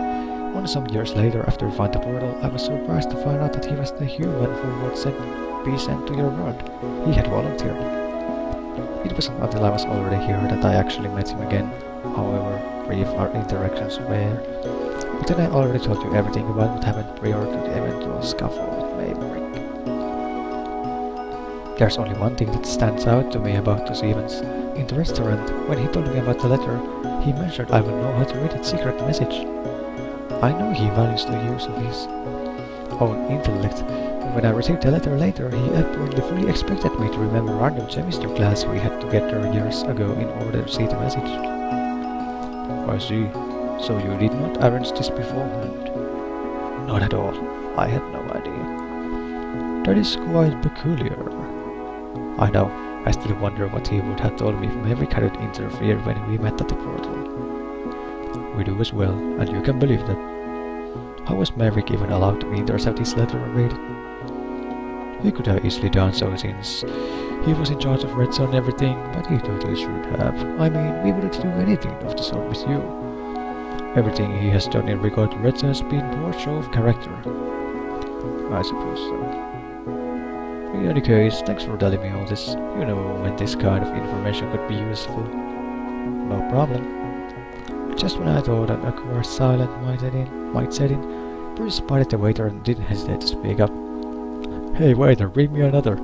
Only some years later, after we found the portal, I was surprised to find out that he was the human who would be sent to your world. He had volunteered. It wasn't until I was already here that I actually met him again, however brief our interactions were. But then I already told you everything about what happened prior to the eventual scuffle with Maverick. There's only one thing that stands out to me about those events. In the restaurant, when he told me about the letter, he mentioned I would know how to read its secret message. I know he values the use of his own intellect, but when I received the letter later, he apparently fully expected me to remember random chemistry class we had together years ago in order to see the message. I see. So you did not arrange this beforehand? Not at all. I had no idea. That is quite peculiar. I know. I still wonder what he would have told me if Maverick hadn't interfered when we met at the portal. We do as well, and you can believe that. How was Maverick even allowed to intercept his letter and read it? He could have easily done so since he was in charge of Red Zone and everything, but he totally should have. I mean, we wouldn't do anything of the sort with you. Everything he has done in regard to Red Zone has been poor show of character. I suppose so. In any case, thanks for telling me all this. You know when this kind of information could be useful. No problem. Just when I thought an awkward silence might set in, Bruce spotted the waiter and didn't hesitate to speak up. Hey waiter, bring me another.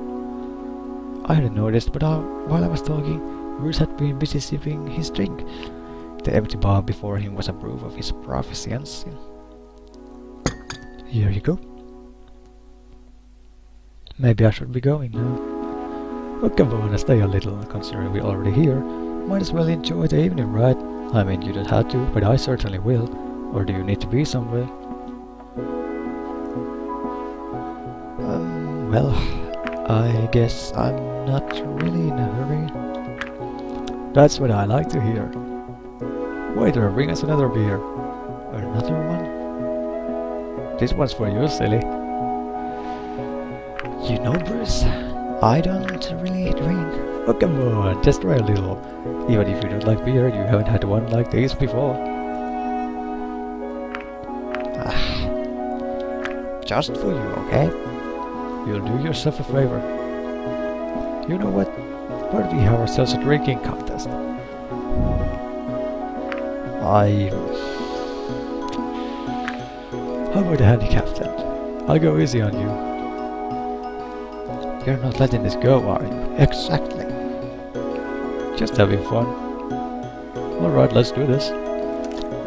I hadn't noticed, but while I was talking, Bruce had been busy sipping his drink. The empty bar before him was a proof of his proficiency. Here you go. Maybe I should be going now. Oh, come on, stay a little, considering we're already here. Might as well enjoy the evening, right? I mean, you don't have to, but I certainly will. Or do you need to be somewhere? Well, I guess I'm not really in a hurry. That's what I like to hear. Waiter, bring us another beer. Another one? This one's for you, silly. You know, Bruce, I don't really drink. Oh, come on, just try a little. Even if you don't like beer, you haven't had one like this before. Just for you, okay? You'll do yourself a favor. You know what? Why don't we have ourselves a drinking contest? How about a handicap then? I'll go easy on you. You're not letting this go, are you? Exactly. Just having fun. Alright, let's do this.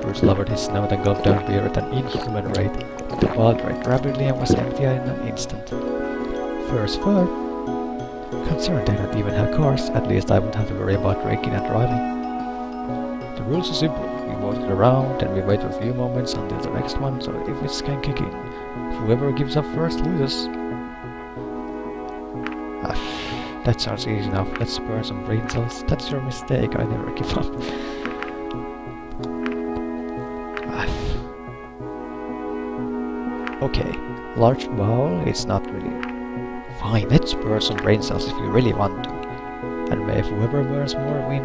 Bruce lowered his snout and gulped down beer at an inhuman rate. The bottle drank rapidly and was empty in an instant. First far. Concerned they don't even have cars, at least I won't have to worry about drinking and driving. The rules are simple. We walk it around and we wait for a few moments until the next one, so if it can kick in. Whoever gives up first loses. That sounds easy enough. Let's burn some brain cells. That's your mistake. I never give up. Okay, large bowl. It's not really. Fine, let's burn some brain cells if you really want to. And may whoever burns more win.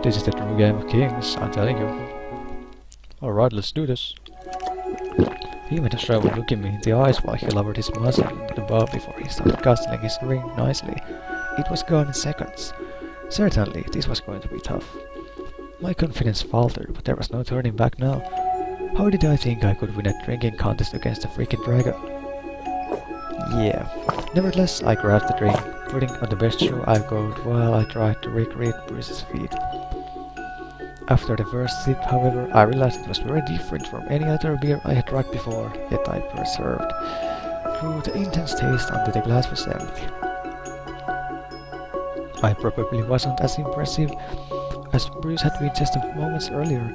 This is the true game of kings, I'm telling you. Alright, let's do this. He made a show of looking me in the eyes while he lowered his muzzle into the bar before he started castling his ring nicely. It was gone in seconds. Certainly, this was going to be tough. My confidence faltered, but there was no turning back now. How did I think I could win a drinking contest against a freaking dragon? Yeah. Nevertheless, I grabbed the drink, putting on the best show I could while I tried to recreate Bruce's feat. After the first sip, however, I realized it was very different from any other beer I had drunk before, yet I persevered through the intense taste until the glass was empty. I probably wasn't as impressive as Bruce had been just moments earlier,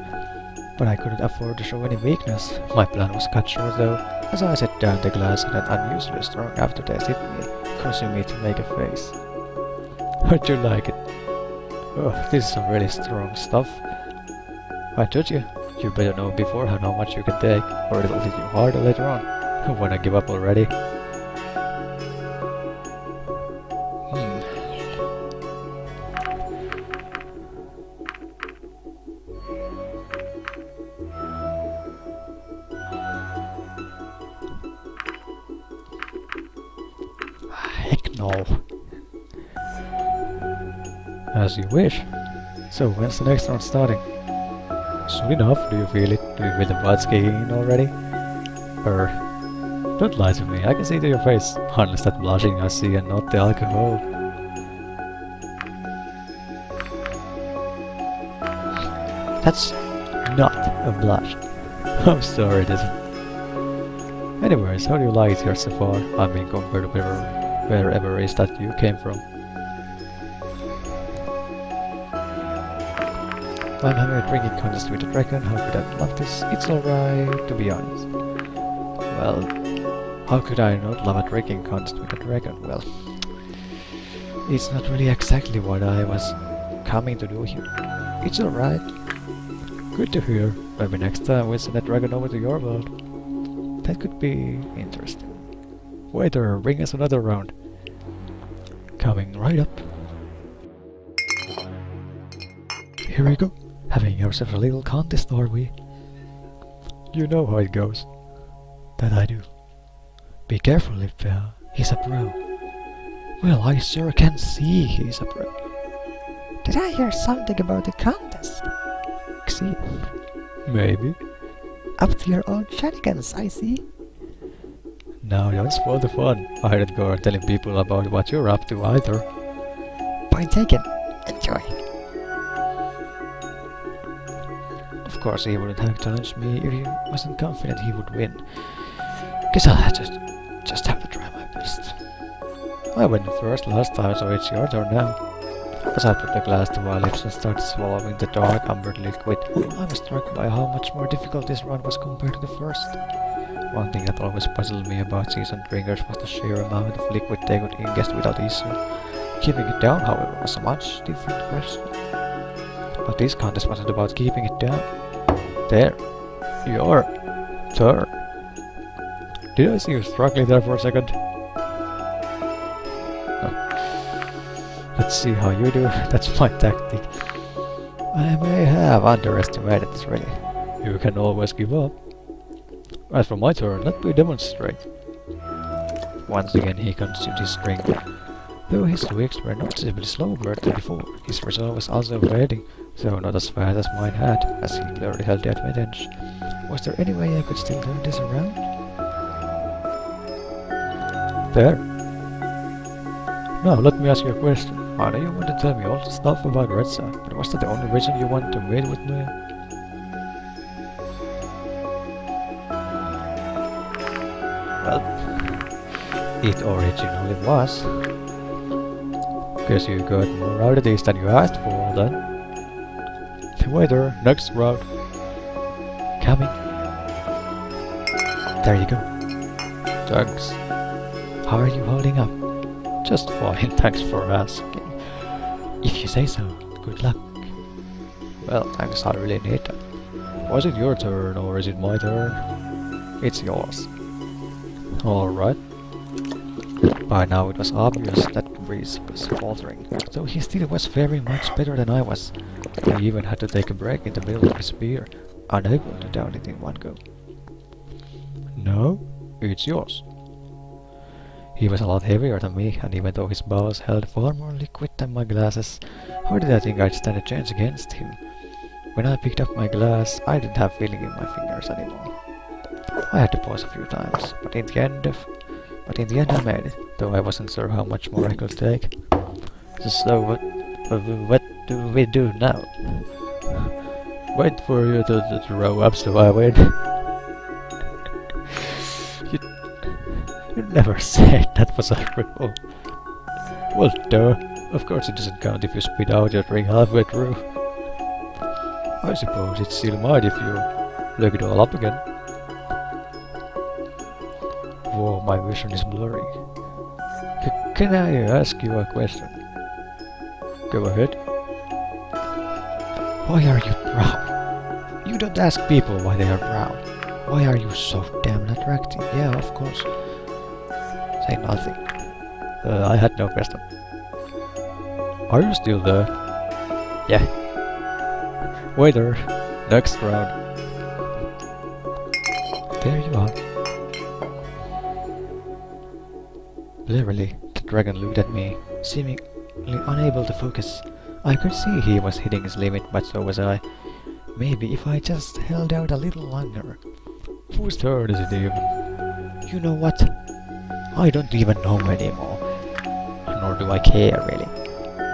but I couldn't afford to show any weakness. My plan was cut short though, as I set down the glass and an unusually strong aftertaste hit me, causing me to make a face. How'd you like it? Oh, this is some really strong stuff. I told you, you better know beforehand how much you can take, or it'll hit you harder later on. Wanna give up already? Heck no. As you wish. So when's the next round starting? Soon enough, do you feel it? Do you feel the blood kicking in already? Don't lie to me, I can see it in your face. Unless that blushing I see and not the alcohol. That's not a blush. I'm sorry, it isn't. Anyways, how do you like it here so far? I mean, compared to wherever it is that you came from. I'm having a drinking contest with a dragon, how could I love this? It's alright, to be honest. Well, how could I not love a drinking contest with a dragon? Well, it's not really exactly what I was coming to do here. It's alright. Good to hear. Maybe next time we'll send that dragon over to your world. That could be interesting. Waiter, bring us another round. Coming right up. Here we go. Having yourself a little contest, are we? You know how it goes. That I do. Be careful, Ippe. He's a pro. Well, I sure can see he's a pro. Did I hear something about a contest? See? Maybe. Up to your own shenanigans, I see. Now don't spoil the fun. I don't go telling people about what you're up to either. Point taken. Enjoy. Of course he wouldn't have challenged me if he wasn't confident he would win. Guess I'll have to just have to try my best. I went first last time, so it's your turn now. As I put the glass to my lips and started swallowing the dark amber liquid, I was struck by how much more difficult this run was compared to the first. One thing that always puzzled me about seasoned drinkers was the sheer amount of liquid they could ingest without issue. Keeping it down, however, was a much different question. But this contest wasn't about keeping it down. There. Your turn. Did I see you struggling there for a second? Let's see how you do. That's my tactic. I may have underestimated this really. You can always give up. As for my turn, let me demonstrate. Once again he consumed his drink. Though his twigs were noticeably slower than before, his resolve was also fading, though not as fast as mine had, as he clearly held the advantage. Was there any way I could still turn this around? There. Now let me ask you a question. I know you want to tell me all the stuff about Redsa, but was that the only reason you wanted to meet with me? Well, it originally was. Guess you got more out of this than you asked for then. Waiter, next round. Coming. There you go. Thanks. How are you holding up? Just fine, thanks for asking. If you say so, good luck. Well, thanks, I really need that. Was it your turn or is it my turn? It's yours. Alright. By now it was obvious that Bryce was faltering, though he still was very much better than I was. He even had to take a break in the middle of his beer, unable to down it in one go. No, it's yours. He was a lot heavier than me, and even though his bowels held far more liquid than my glasses, how did I think I'd stand a chance against him? When I picked up my glass, I didn't have feeling in my fingers anymore. I had to pause a few times, but in the end I made it, though I wasn't sure how much more I could take. So what do we do now? Wait for you to throw up so I win. You never said that was a rule. Well, duh. Of course it doesn't count if you spit out your drink halfway through. I suppose it still might if you look it all up again. Whoa, my vision is blurry. Can I ask you a question? Go ahead. Why are you brown? You don't ask people why they are brown. Why are you so damn attractive? Yeah, of course. Say nothing. I had no question. Are you still there? Yeah. Waiter, next round. There you are. Blurrily, the dragon looked at me, seemingly unable to focus. I could see he was hitting his limit, but so was I. Maybe if I just held out a little longer. Whose turn is it even? You know what? I don't even know anymore. Nor do I care, really.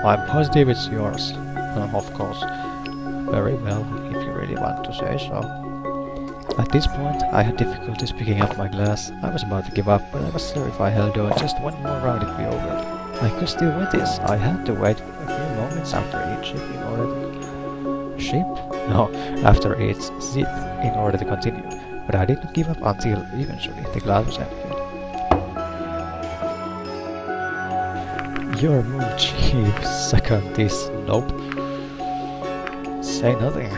I'm positive it's yours. Of course. Very well, if you really want to say so. At this point, I had difficulties picking up my glass. I was about to give up, but I was sure if I held on just one more round it'd be over. I could still win this. I had to wait a few moments after each ship in order to... Ship? No, after each sip in order to continue. But I didn't give up until eventually the glass was empty. Your move, chief. Second this. Nope. Say nothing.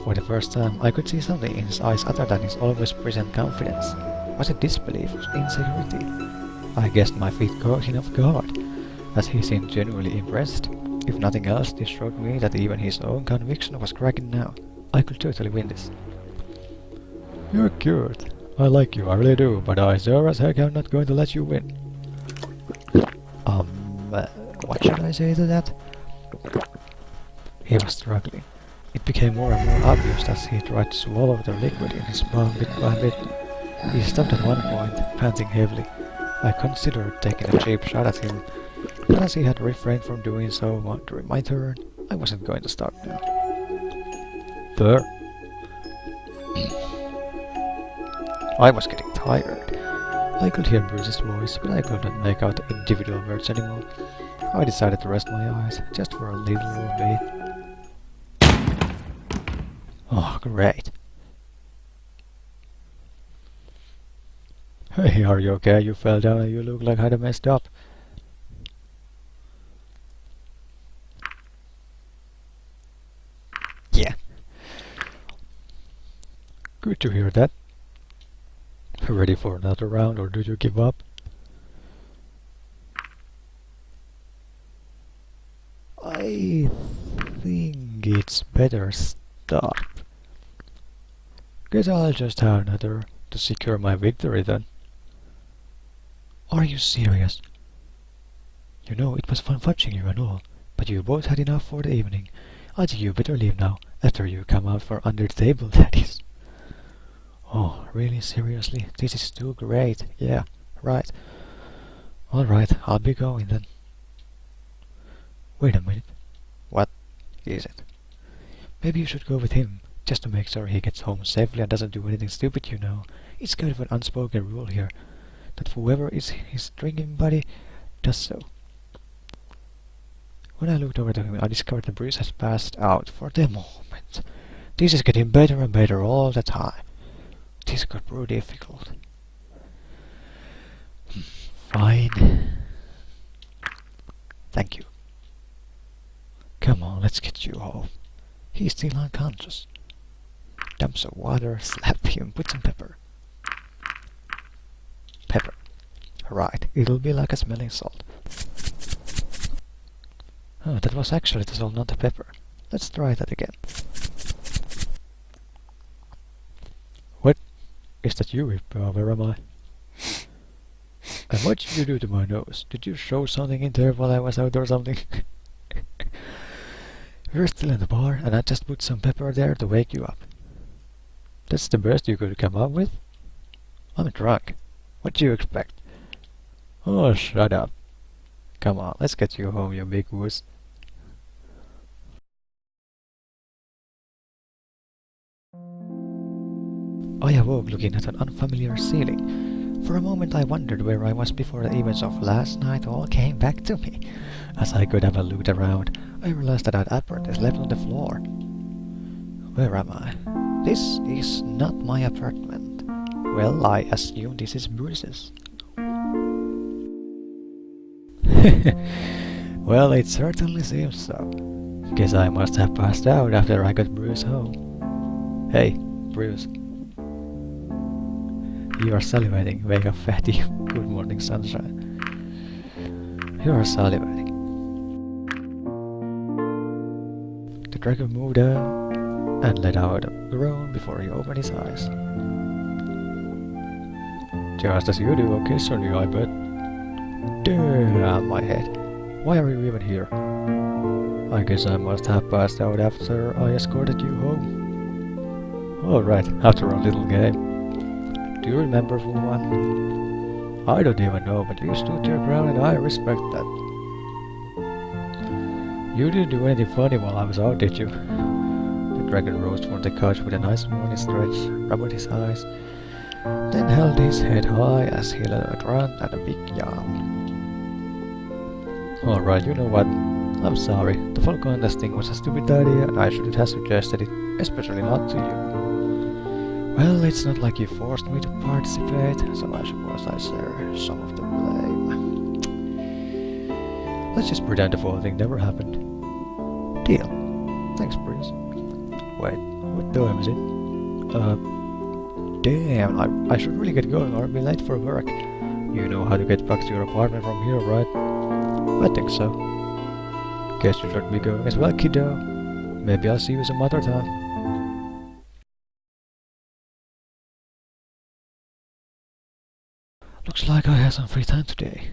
For the first time, I could see something in his eyes other than his always present confidence. Was it disbelief or insecurity? I guessed my feet caught him off guard, as he seemed genuinely impressed. If nothing else, this showed me that even his own conviction was cracking now. I could totally win this. You're cute. I like you, I really do, but I sure as heck am not going to let you win. What should I say to that? He was struggling. It became more and more obvious as he tried to swallow the liquid in his palm bit by bit. He stopped at one point, panting heavily. I considered taking a cheap shot at him, but as he had refrained from doing so during my turn, I wasn't going to start now. There. I was getting tired. I could hear Bruce's voice, but I could not make out the individual words anymore. I decided to rest my eyes, just for a little bit. Oh, great. Hey, are you okay? You fell down and you look like I'd messed up. Yeah. Good to hear that. Ready for another round, or do you give up? I think it's better stop. Guess I'll just have another to secure my victory then. Are you serious? You know, it was fun watching you and all, but you both had enough for the evening. I think you better leave now, after you come out for under the table, that is. Oh, really? Seriously? This is too great. Yeah, right. Alright, I'll be going then. Wait a minute. What is it? Maybe you should go with him, just to make sure he gets home safely and doesn't do anything stupid, you know. It's kind of an unspoken rule here, that whoever is his drinking buddy does so. When I looked over to him, I discovered that Bruce has passed out for the moment. This is getting better and better all the time. This got pretty difficult. Fine. Thank you. Come on, let's get you home. He's still unconscious. Dump some water, slap him, put some pepper. Pepper. Right, it'll be like a smelling salt. Oh, that was actually the salt, not the pepper. Let's try that again. What? Is that you, Ippe? Where am I? And what did you do to my nose? Did you show something in there while I was out or something? We're still in the bar, and I just put some pepper there to wake you up. That's the best you could come up with? I'm drunk. What do you expect? Oh, shut up. Come on, let's get you home, you big wuss. I awoke looking at an unfamiliar ceiling. For a moment I wondered where I was before the events of last night all came back to me. As I could have looked around, I realized that I'd apparently slept on the floor. Where am I? This is not my apartment. Well, I assume this is Bruce's. Well, it certainly seems so. Guess I must have passed out after I got Bruce home. Hey, Bruce. You are salivating. Wake up, fatty. Good morning, sunshine. You are salivating. The dragon moved down and let out a groan before he opened his eyes. Just as you do occasionally, I bet. Damn my head. Why are you even here? I guess I must have passed out after I escorted you home. Alright, after a little game. Do you remember who won? I don't even know, but you stood your ground and I respect that. You didn't do anything funny while I was out, did you? The dragon rose from the couch with a nice morning stretch, rubbed his eyes, then held his head high as he let out a grunt and a big yawn. Alright, you know what? I'm sorry. The full contest thing was a stupid idea and I shouldn't have suggested it, especially not to you. Well, it's not like you forced me to participate, so I suppose I share some of the blame. Let's just pretend the whole thing never happened. Deal. Thanks, Bruce. Wait, What time is it? Damn, I should really get going or I'll be late for work. You know how to get back to your apartment from here, right? I think so. Guess you should be going as well, kiddo. Maybe I'll see you some other time. Looks like I have some free time today.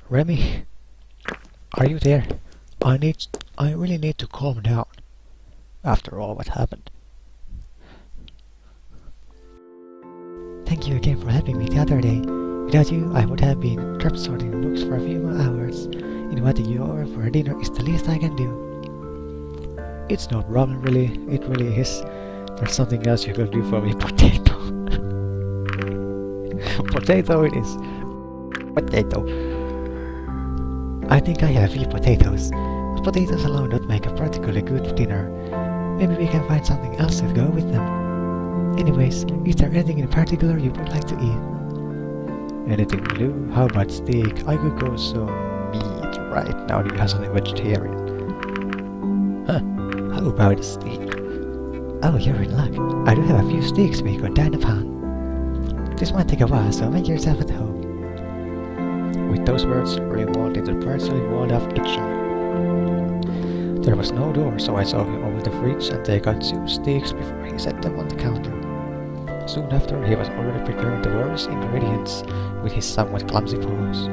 Remy, are you there? I really need to calm down. After all what happened. Thank you again for helping me the other day. Without you, I would have been trapped sorting books for a few more hours. Inviting you over for dinner is the least I can do. It's no problem, really. It really is. There's something else you could do for me, potato. Potato it is. Potato. I think I have a few potatoes. But potatoes alone don't make a particularly good dinner. Maybe we can find something else to go with them. Anyways, is there anything in particular you would like to eat? Anything will do. How about steak? I could go some meat right now. Do you have something vegetarian? Huh? How about a steak? Oh, you're in luck. I do have a few steaks we could dine upon. This might take a while, so make yourself at home. With those words, Remy walked into the partially walled-off kitchen. There was no door, so I saw him over the fridge and take out 2 steaks before he set them on the counter. Soon after, he was already preparing the various ingredients with his somewhat clumsy paws.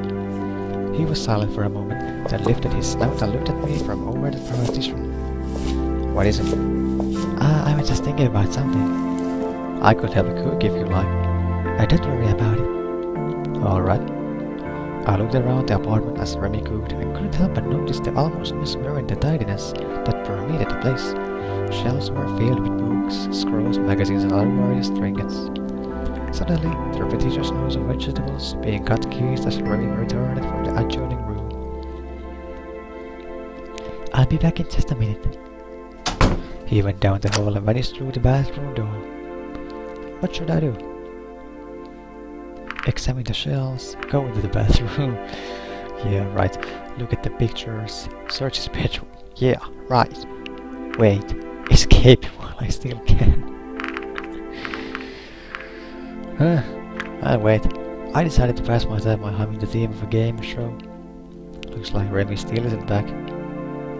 He was silent for a moment, then lifted his snout and looked at me from over the partition. What is it? I was just thinking about something. I could help cook if you like. Don't worry about it. Alright. I looked around the apartment as Remy cooked and couldn't help but notice the almost mesmerizing tidiness that permeated the place. Shelves were filled with books, scrolls, magazines and other various trinkets. Suddenly, the repetitious noise of vegetables being cut ceased as Remy returned from the adjoining room. I'll be back in just a minute. He went down the hall and vanished through the bathroom door. What should I do? Examine the shelves, go into the bathroom. Yeah, right. Look at the pictures. Search his bedroom. Yeah, right. Wait. Escape while I still can. Wait. I decided to pass my time by humming the theme of a game show. Looks like Remy still isn't back.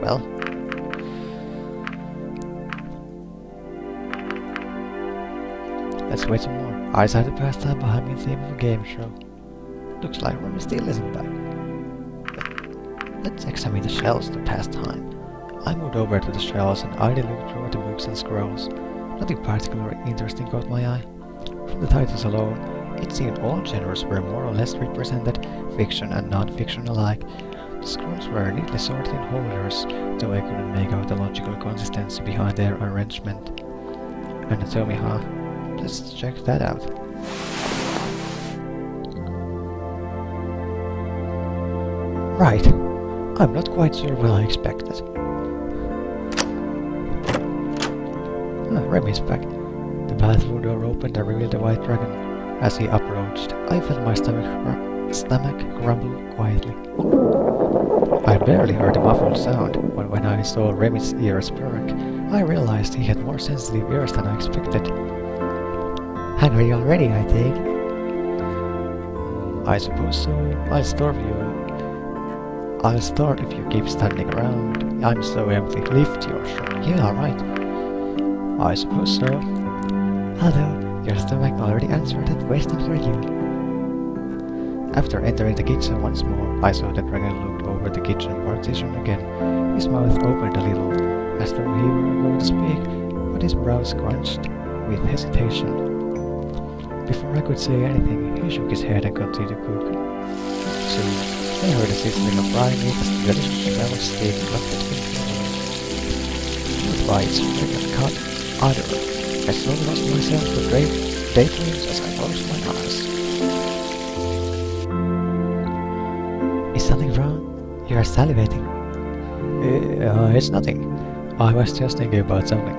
Well. Let's wait some more. I decided to pass time by humming the theme of a game show. Looks like Remy still isn't back. Let's examine the shelves to pass time. I moved over to the shelves and idly looked through the books and scrolls. Nothing particularly interesting caught my eye. From the titles alone, it seemed all genres were more or less represented, fiction and non-fiction alike. The scrolls were neatly sorted in holders, though I couldn't make out the logical consistency behind their arrangement. Anatomy, huh? Let's check that out. Right. I'm not quite sure what I expected. Remy's back. The bathroom door opened and revealed the white dragon. As he approached, I felt my stomach grumble quietly. I barely heard a muffled sound, but when I saw Remy's ears perk, I realized he had more sensitive ears than I expected. Hungry already, I think. I suppose so. I'll start if you keep standing around. I'm so empty. Lift your shirt. You're alright. I suppose so. Although, your stomach already answered that question for you. After entering the kitchen once more, I saw that dragon looked over the kitchen partition again. His mouth opened a little, as though he were going to speak, but his brows scrunched with hesitation. Before I could say anything, he shook his head and continued to cook. Soon, I heard a sizzling of frying meat as the delicious smell of steak wafted into the room. With bites, chicken cut, other. I slowly lost myself to daydreams as I closed my eyes. Is something wrong? You are salivating. It's nothing. I was just thinking about something.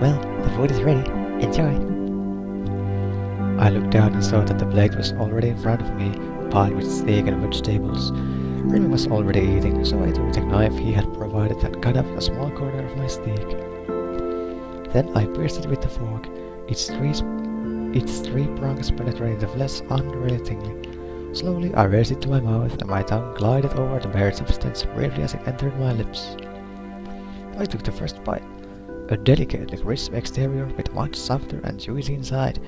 Well, the food is ready. Enjoy. I looked down and saw that the plate was already in front of me, piled with steak and vegetables. Remy was already eating, so I took the knife he had provided and cut off a small corner of my steak. Then I pierced it with the fork, its three prongs penetrating the flesh unrelentingly. Slowly I raised it to my mouth, and my tongue glided over the bare substance briefly as it entered my lips. I took the first bite, a delicately crisp exterior with much softer and juicy inside.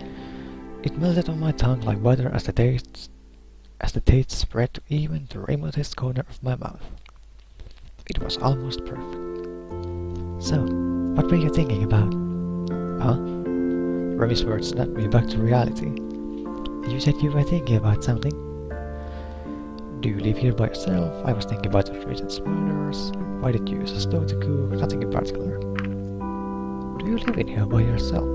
It melted on my tongue like butter as the taste spread to even the remotest corner of my mouth. It was almost perfect. So, what were you thinking about? Huh? Remy's words snapped me back to reality. You said you were thinking about something. Do you live here by yourself? I was thinking about your recent murders. Why did you use a stove to cook? Nothing in particular. Do you live in here by yourself?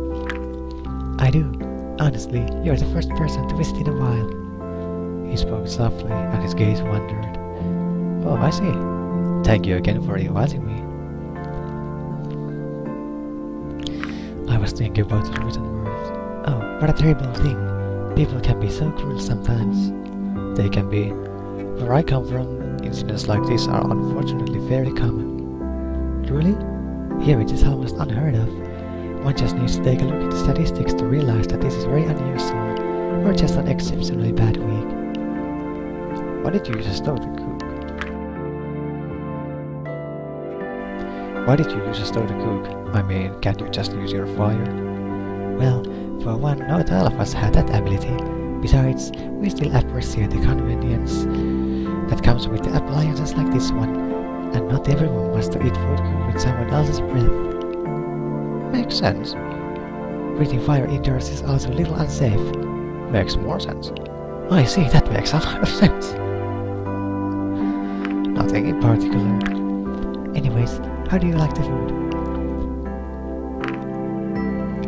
I do. Honestly, you're the first person to visit in a while. He spoke softly, and his gaze wandered. Oh, I see. Thank you again for inviting me. I was thinking about the written words. Oh, what a terrible thing. People can be so cruel sometimes. They can be. Where I come from, incidents like this are unfortunately fairly common. Truly? Here it is almost unheard of. One just needs to take a look at the statistics to realize that this is very unusual, or just an exceptionally bad week. Why did you use a stove to cook? Why did you use a stove to cook? I mean, can't you just use your fire? Well, for one, not all of us have that ability. Besides, we still appreciate the convenience that comes with the appliances like this one, and not everyone wants to eat food cooked with someone else's breath. Makes sense. Breathing fire indoors is also a little unsafe. Makes more sense. I see, that makes a lot of sense. Nothing in particular. Anyways, how do you like the food?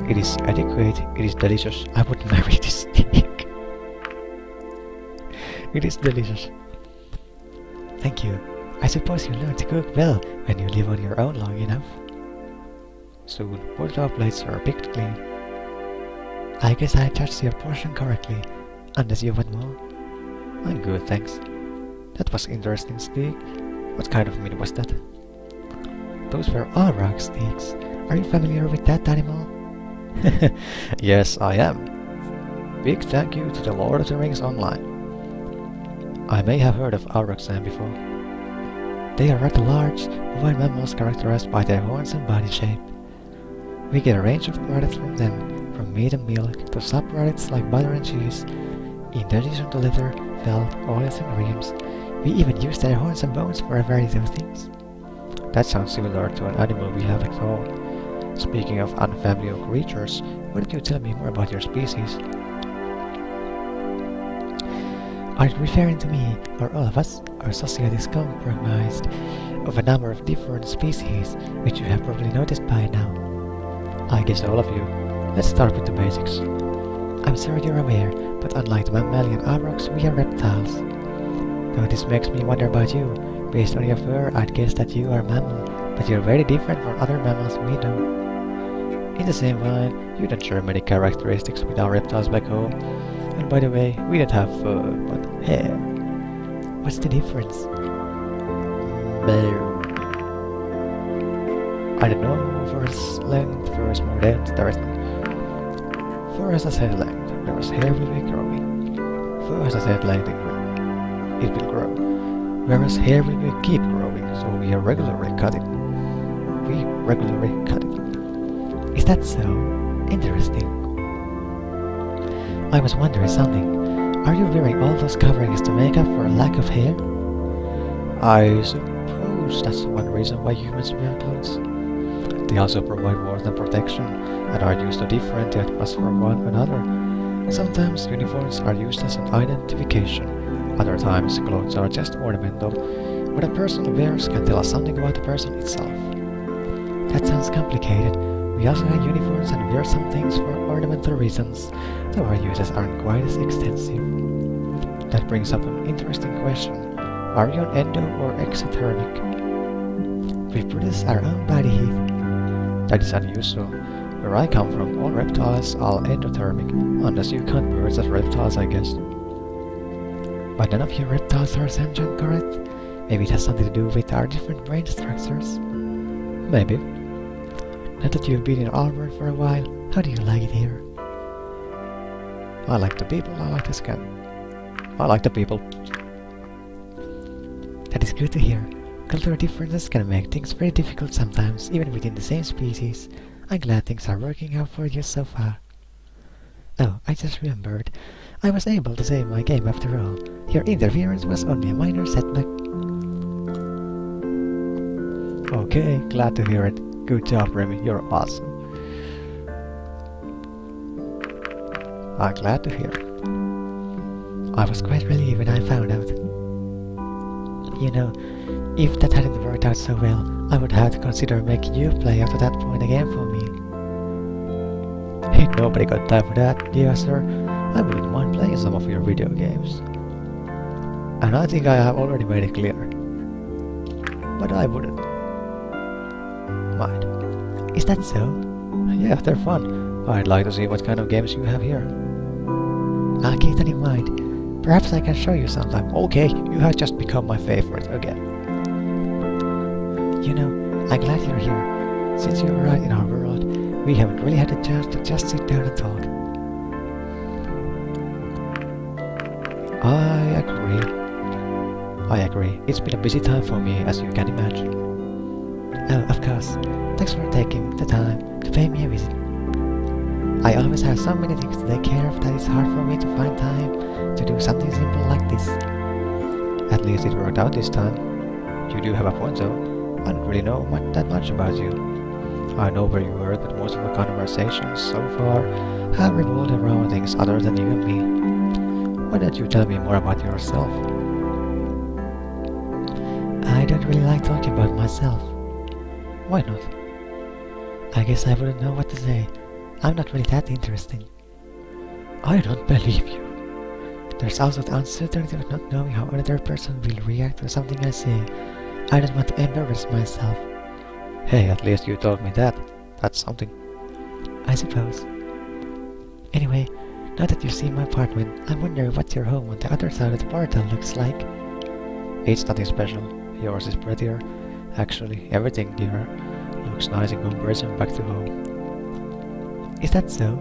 It is adequate, it is delicious. I would marry this steak. It is delicious. Thank you. I suppose you learn to cook well when you live on your own long enough. Soon, both our plates are picked clean. I guess I judged your portion correctly, unless you want more. I'm good, thanks. That was interesting steak. What kind of meat was that? Those were aurochs steaks. Are you familiar with that animal? Yes, I am. Big thank you to the Lord of the Rings Online. I may have heard of aurochs before. They are rather large, ovoid mammals characterized by their horns and body shape. We get a range of products from them, from meat and milk to subproducts like butter and cheese. In addition to leather, felt, oils and creams, we even use their horns and bones for a variety of things. That sounds similar to an animal we have at home. Speaking of unfamiliar creatures, why don't you tell me more about your species? Are you referring to me, or all of us? Our society is comprised of a number of different species, which you have probably noticed by now. I guess all of you. Let's start with the basics. I'm sure you're aware, but unlike the mammalian aurochs, we are reptiles. Though this makes me wonder about you. Based on your fur, I'd guess that you are a mammal, but you're very different from other mammals we know. In the same line, you don't share many characteristics with our reptiles back home. And by the way, we don't have fur, but hair. What's the difference? I don't know. Fur's length, fur is more dense, there is fur has a set length, whereas hair will be growing. Fur has a set length, it will grow, whereas hair will be keep growing, so we are regularly cutting. Is that so? Interesting. I was wondering something. Are you wearing all those coverings to make up for a lack of hair? I suppose that's one reason why humans wear clothes. They also provide warmth and protection, and are used to differentiate us from one another. Sometimes uniforms are used as an identification. Other times clothes are just ornamental. What a person wears can tell us something about the person itself. That sounds complicated. We also have uniforms and wear some things for ornamental reasons, though our uses aren't quite as extensive. That brings up an interesting question. Are you an endo or exothermic? We produce our own body heat. That is unusual. Where I come from, all reptiles are endothermic, unless you count birds as reptiles, I guess. But none of you reptiles are sentient, correct? Maybe it has something to do with our different brain structures. Maybe. Now that you've been in our world for a while, how do you like it here? I like the people, I like the scan. I like the people. That is good to hear. Cultural differences can make things very difficult sometimes, even within the same species. I'm glad things are working out for you so far. Oh, I just remembered. I was able to save my game after all. Your interference was only a minor setback. Okay, glad to hear it. Good job, Remy, you're awesome. I'm glad to hear it. I was quite relieved when I found out. You know, if that hadn't worked out so well, I would have to consider making you play up to that point again for me. Ain't nobody got time for that, dear sir. I wouldn't mind playing some of your video games. And I think I have already made it clear. But I wouldn't mind. Is that so? Yeah, they're fun. I'd like to see what kind of games you have here. I'll keep that in mind. Perhaps I can show you sometime. Okay, you have just become my favorite again. You know, I'm glad you're here. Since you arrived in our world, we haven't really had a chance to just sit down and talk. I agree. It's been a busy time for me, as you can imagine. Oh, of course. Thanks for taking the time to pay me a visit. I always have so many things to take care of that it's hard for me to find time to do something simple like this. At least it worked out this time. You do have a point though. I don't really know that much about you. I know where you work, but most of the conversations so far have revolved around things other than you and me. Why don't you tell me more about yourself? I don't really like talking about myself. Why not? I guess I wouldn't know what to say. I'm not really that interesting. I don't believe you. There's also the uncertainty of not knowing how another person will react to something I say. I don't want to embarrass myself. Hey, at least you told me that. That's something. I suppose. Anyway, now that you've seen my apartment, I'm wondering what your home on the other side of the portal looks like. It's nothing special. Yours is prettier. Actually, everything here looks nice in comparison back to home. Is that so?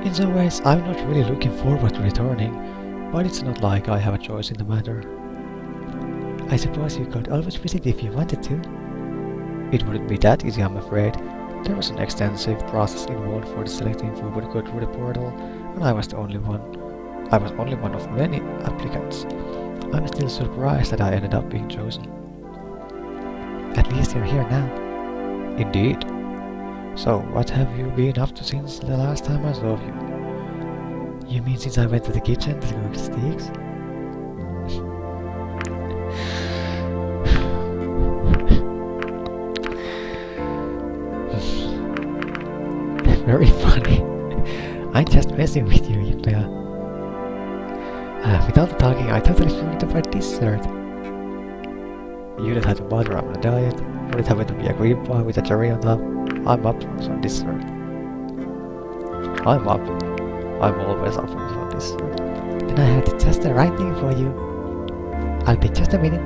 In some ways, I'm not really looking forward to returning, but it's not like I have a choice in the matter. I suppose you could always visit if you wanted to. It wouldn't be that easy, I'm afraid. There was an extensive process involved for selecting who would go through the portal, and I was the only one. I was only one of many applicants. I'm still surprised that I ended up being chosen. At least you're here now. Indeed. So, what have you been up to since the last time I saw you? You mean since I went to the kitchen to cook steaks? Very funny. I'm just messing with you, Ippe. With all the talking, I totally forgot about dessert. You don't have to bother on a diet. Would it happen to be a green pie with a cherry on top? I'm up for some dessert. I'm up. I'm always up for some dessert. Then I had just the right thing for you. I'll be just a minute.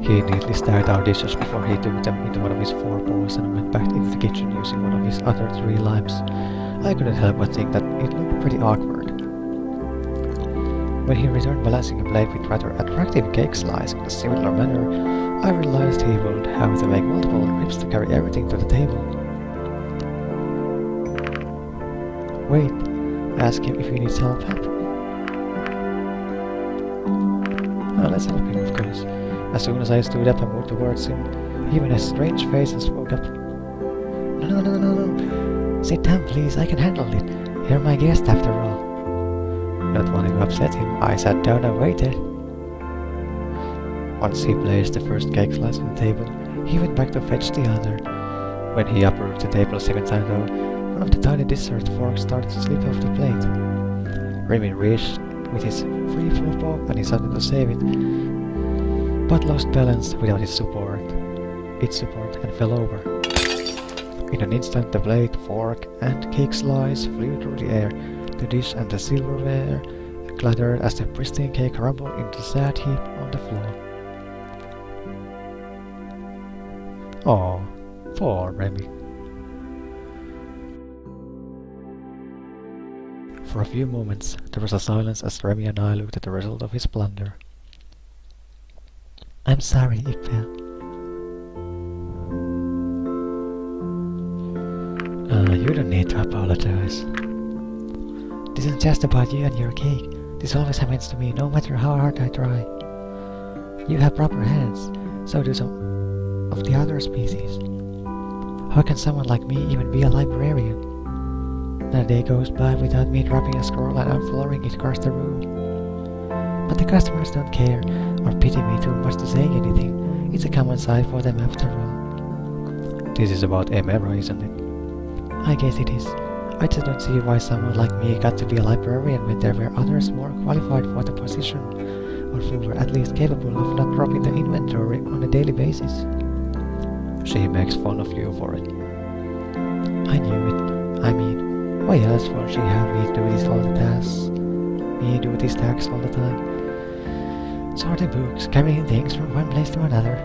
He neatly stacked our dishes before he took them into one of his 4 bowls and went back into the kitchen using one of his other 3 lamps. I couldn't help but think that it looked pretty awkward. When he returned balancing a plate with rather attractive cake slice in a similar manner, I realized he would have to make multiple trips to carry everything to the table. Wait, ask him if he needs help. Let's help him, of course. As soon as I stood up and moved towards him, he made a strange face and spoke up. No. Sit down, please. I can handle it. You're my guest, after all. Not wanting to upset him, I sat down and waited. Once he placed the first cake slice on the table, he went back to fetch the other. When he approached the table a second time though, one of the tiny dessert forks started to slip off the plate. Remy reached with his free football and he started to save it, but lost balance without its support and fell over. In an instant the plate, fork, and cake slice flew through the air. The dish and the silverware clattered as the pristine cake crumbled into a sad heap on the floor. Oh, poor Remy. For a few moments there was a silence as Remy and I looked at the result of his blunder. I'm sorry, Ippe. You don't need to apologize. This isn't just about you and your cake. This always happens to me, no matter how hard I try. You have proper hands, so do some of the other species. How can someone like me even be a librarian? Not a day goes by without me dropping a scroll and unfolding it across the room. But the customers don't care or pity me too much to say anything. It's a common sight for them after all. This is about Emera, isn't it? I guess it is. I just don't see why someone like me got to be a librarian when there were others more qualified for the position, or who were at least capable of not dropping the inventory on a daily basis. She makes fun of you for it. I knew it. I mean, why else would she have me do this all the tasks? Me do these tasks all the time? Sorting books, carrying things from one place to another.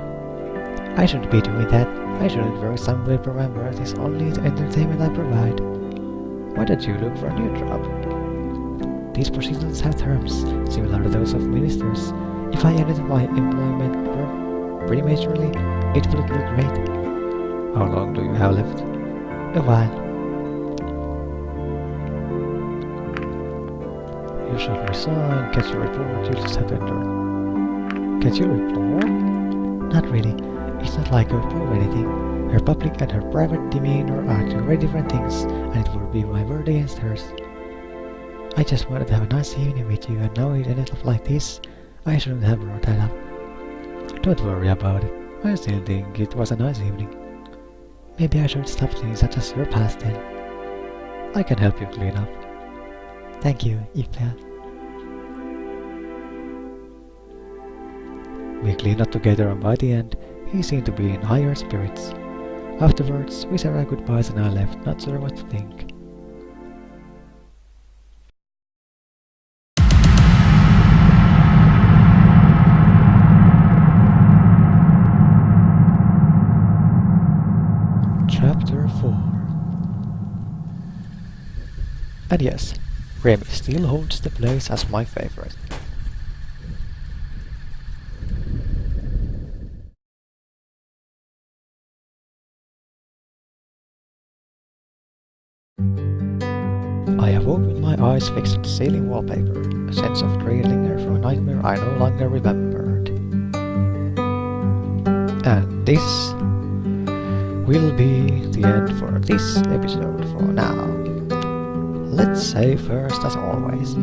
I shouldn't be doing that. I shouldn't work somewhere to remember it is only the entertainment I provide. Why don't you look for a new job? These positions have terms, similar to those of ministers. If I ended my employment prematurely, it would look great. How long do you have left? A while. You should resign, get your report, you just have to enter. Get your report? Not really. It's not like I prove anything. Her public and her private demeanor are two very different things, and it would be my word against hers. I just wanted to have a nice evening with you, and now it ended up like this. I shouldn't have brought that up. Don't worry about it. I still think it was a nice evening. Maybe I should stop seeing such as your past then. I can help you clean up. Thank you, Ippe. We cleaned up together, and by the end, he seemed to be in higher spirits. Afterwards, we said our goodbyes and I left, not sure what to think. Chapter 4. And yes, Remy still holds the place as my favorite. I awoke with my eyes fixed on the ceiling wallpaper, a sense of dread lingered from a nightmare I no longer remembered. And this will be the end for this episode for now. Let's say first, as always,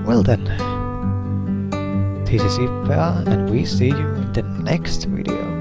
well then, this is Ippe, and we see you in the next video.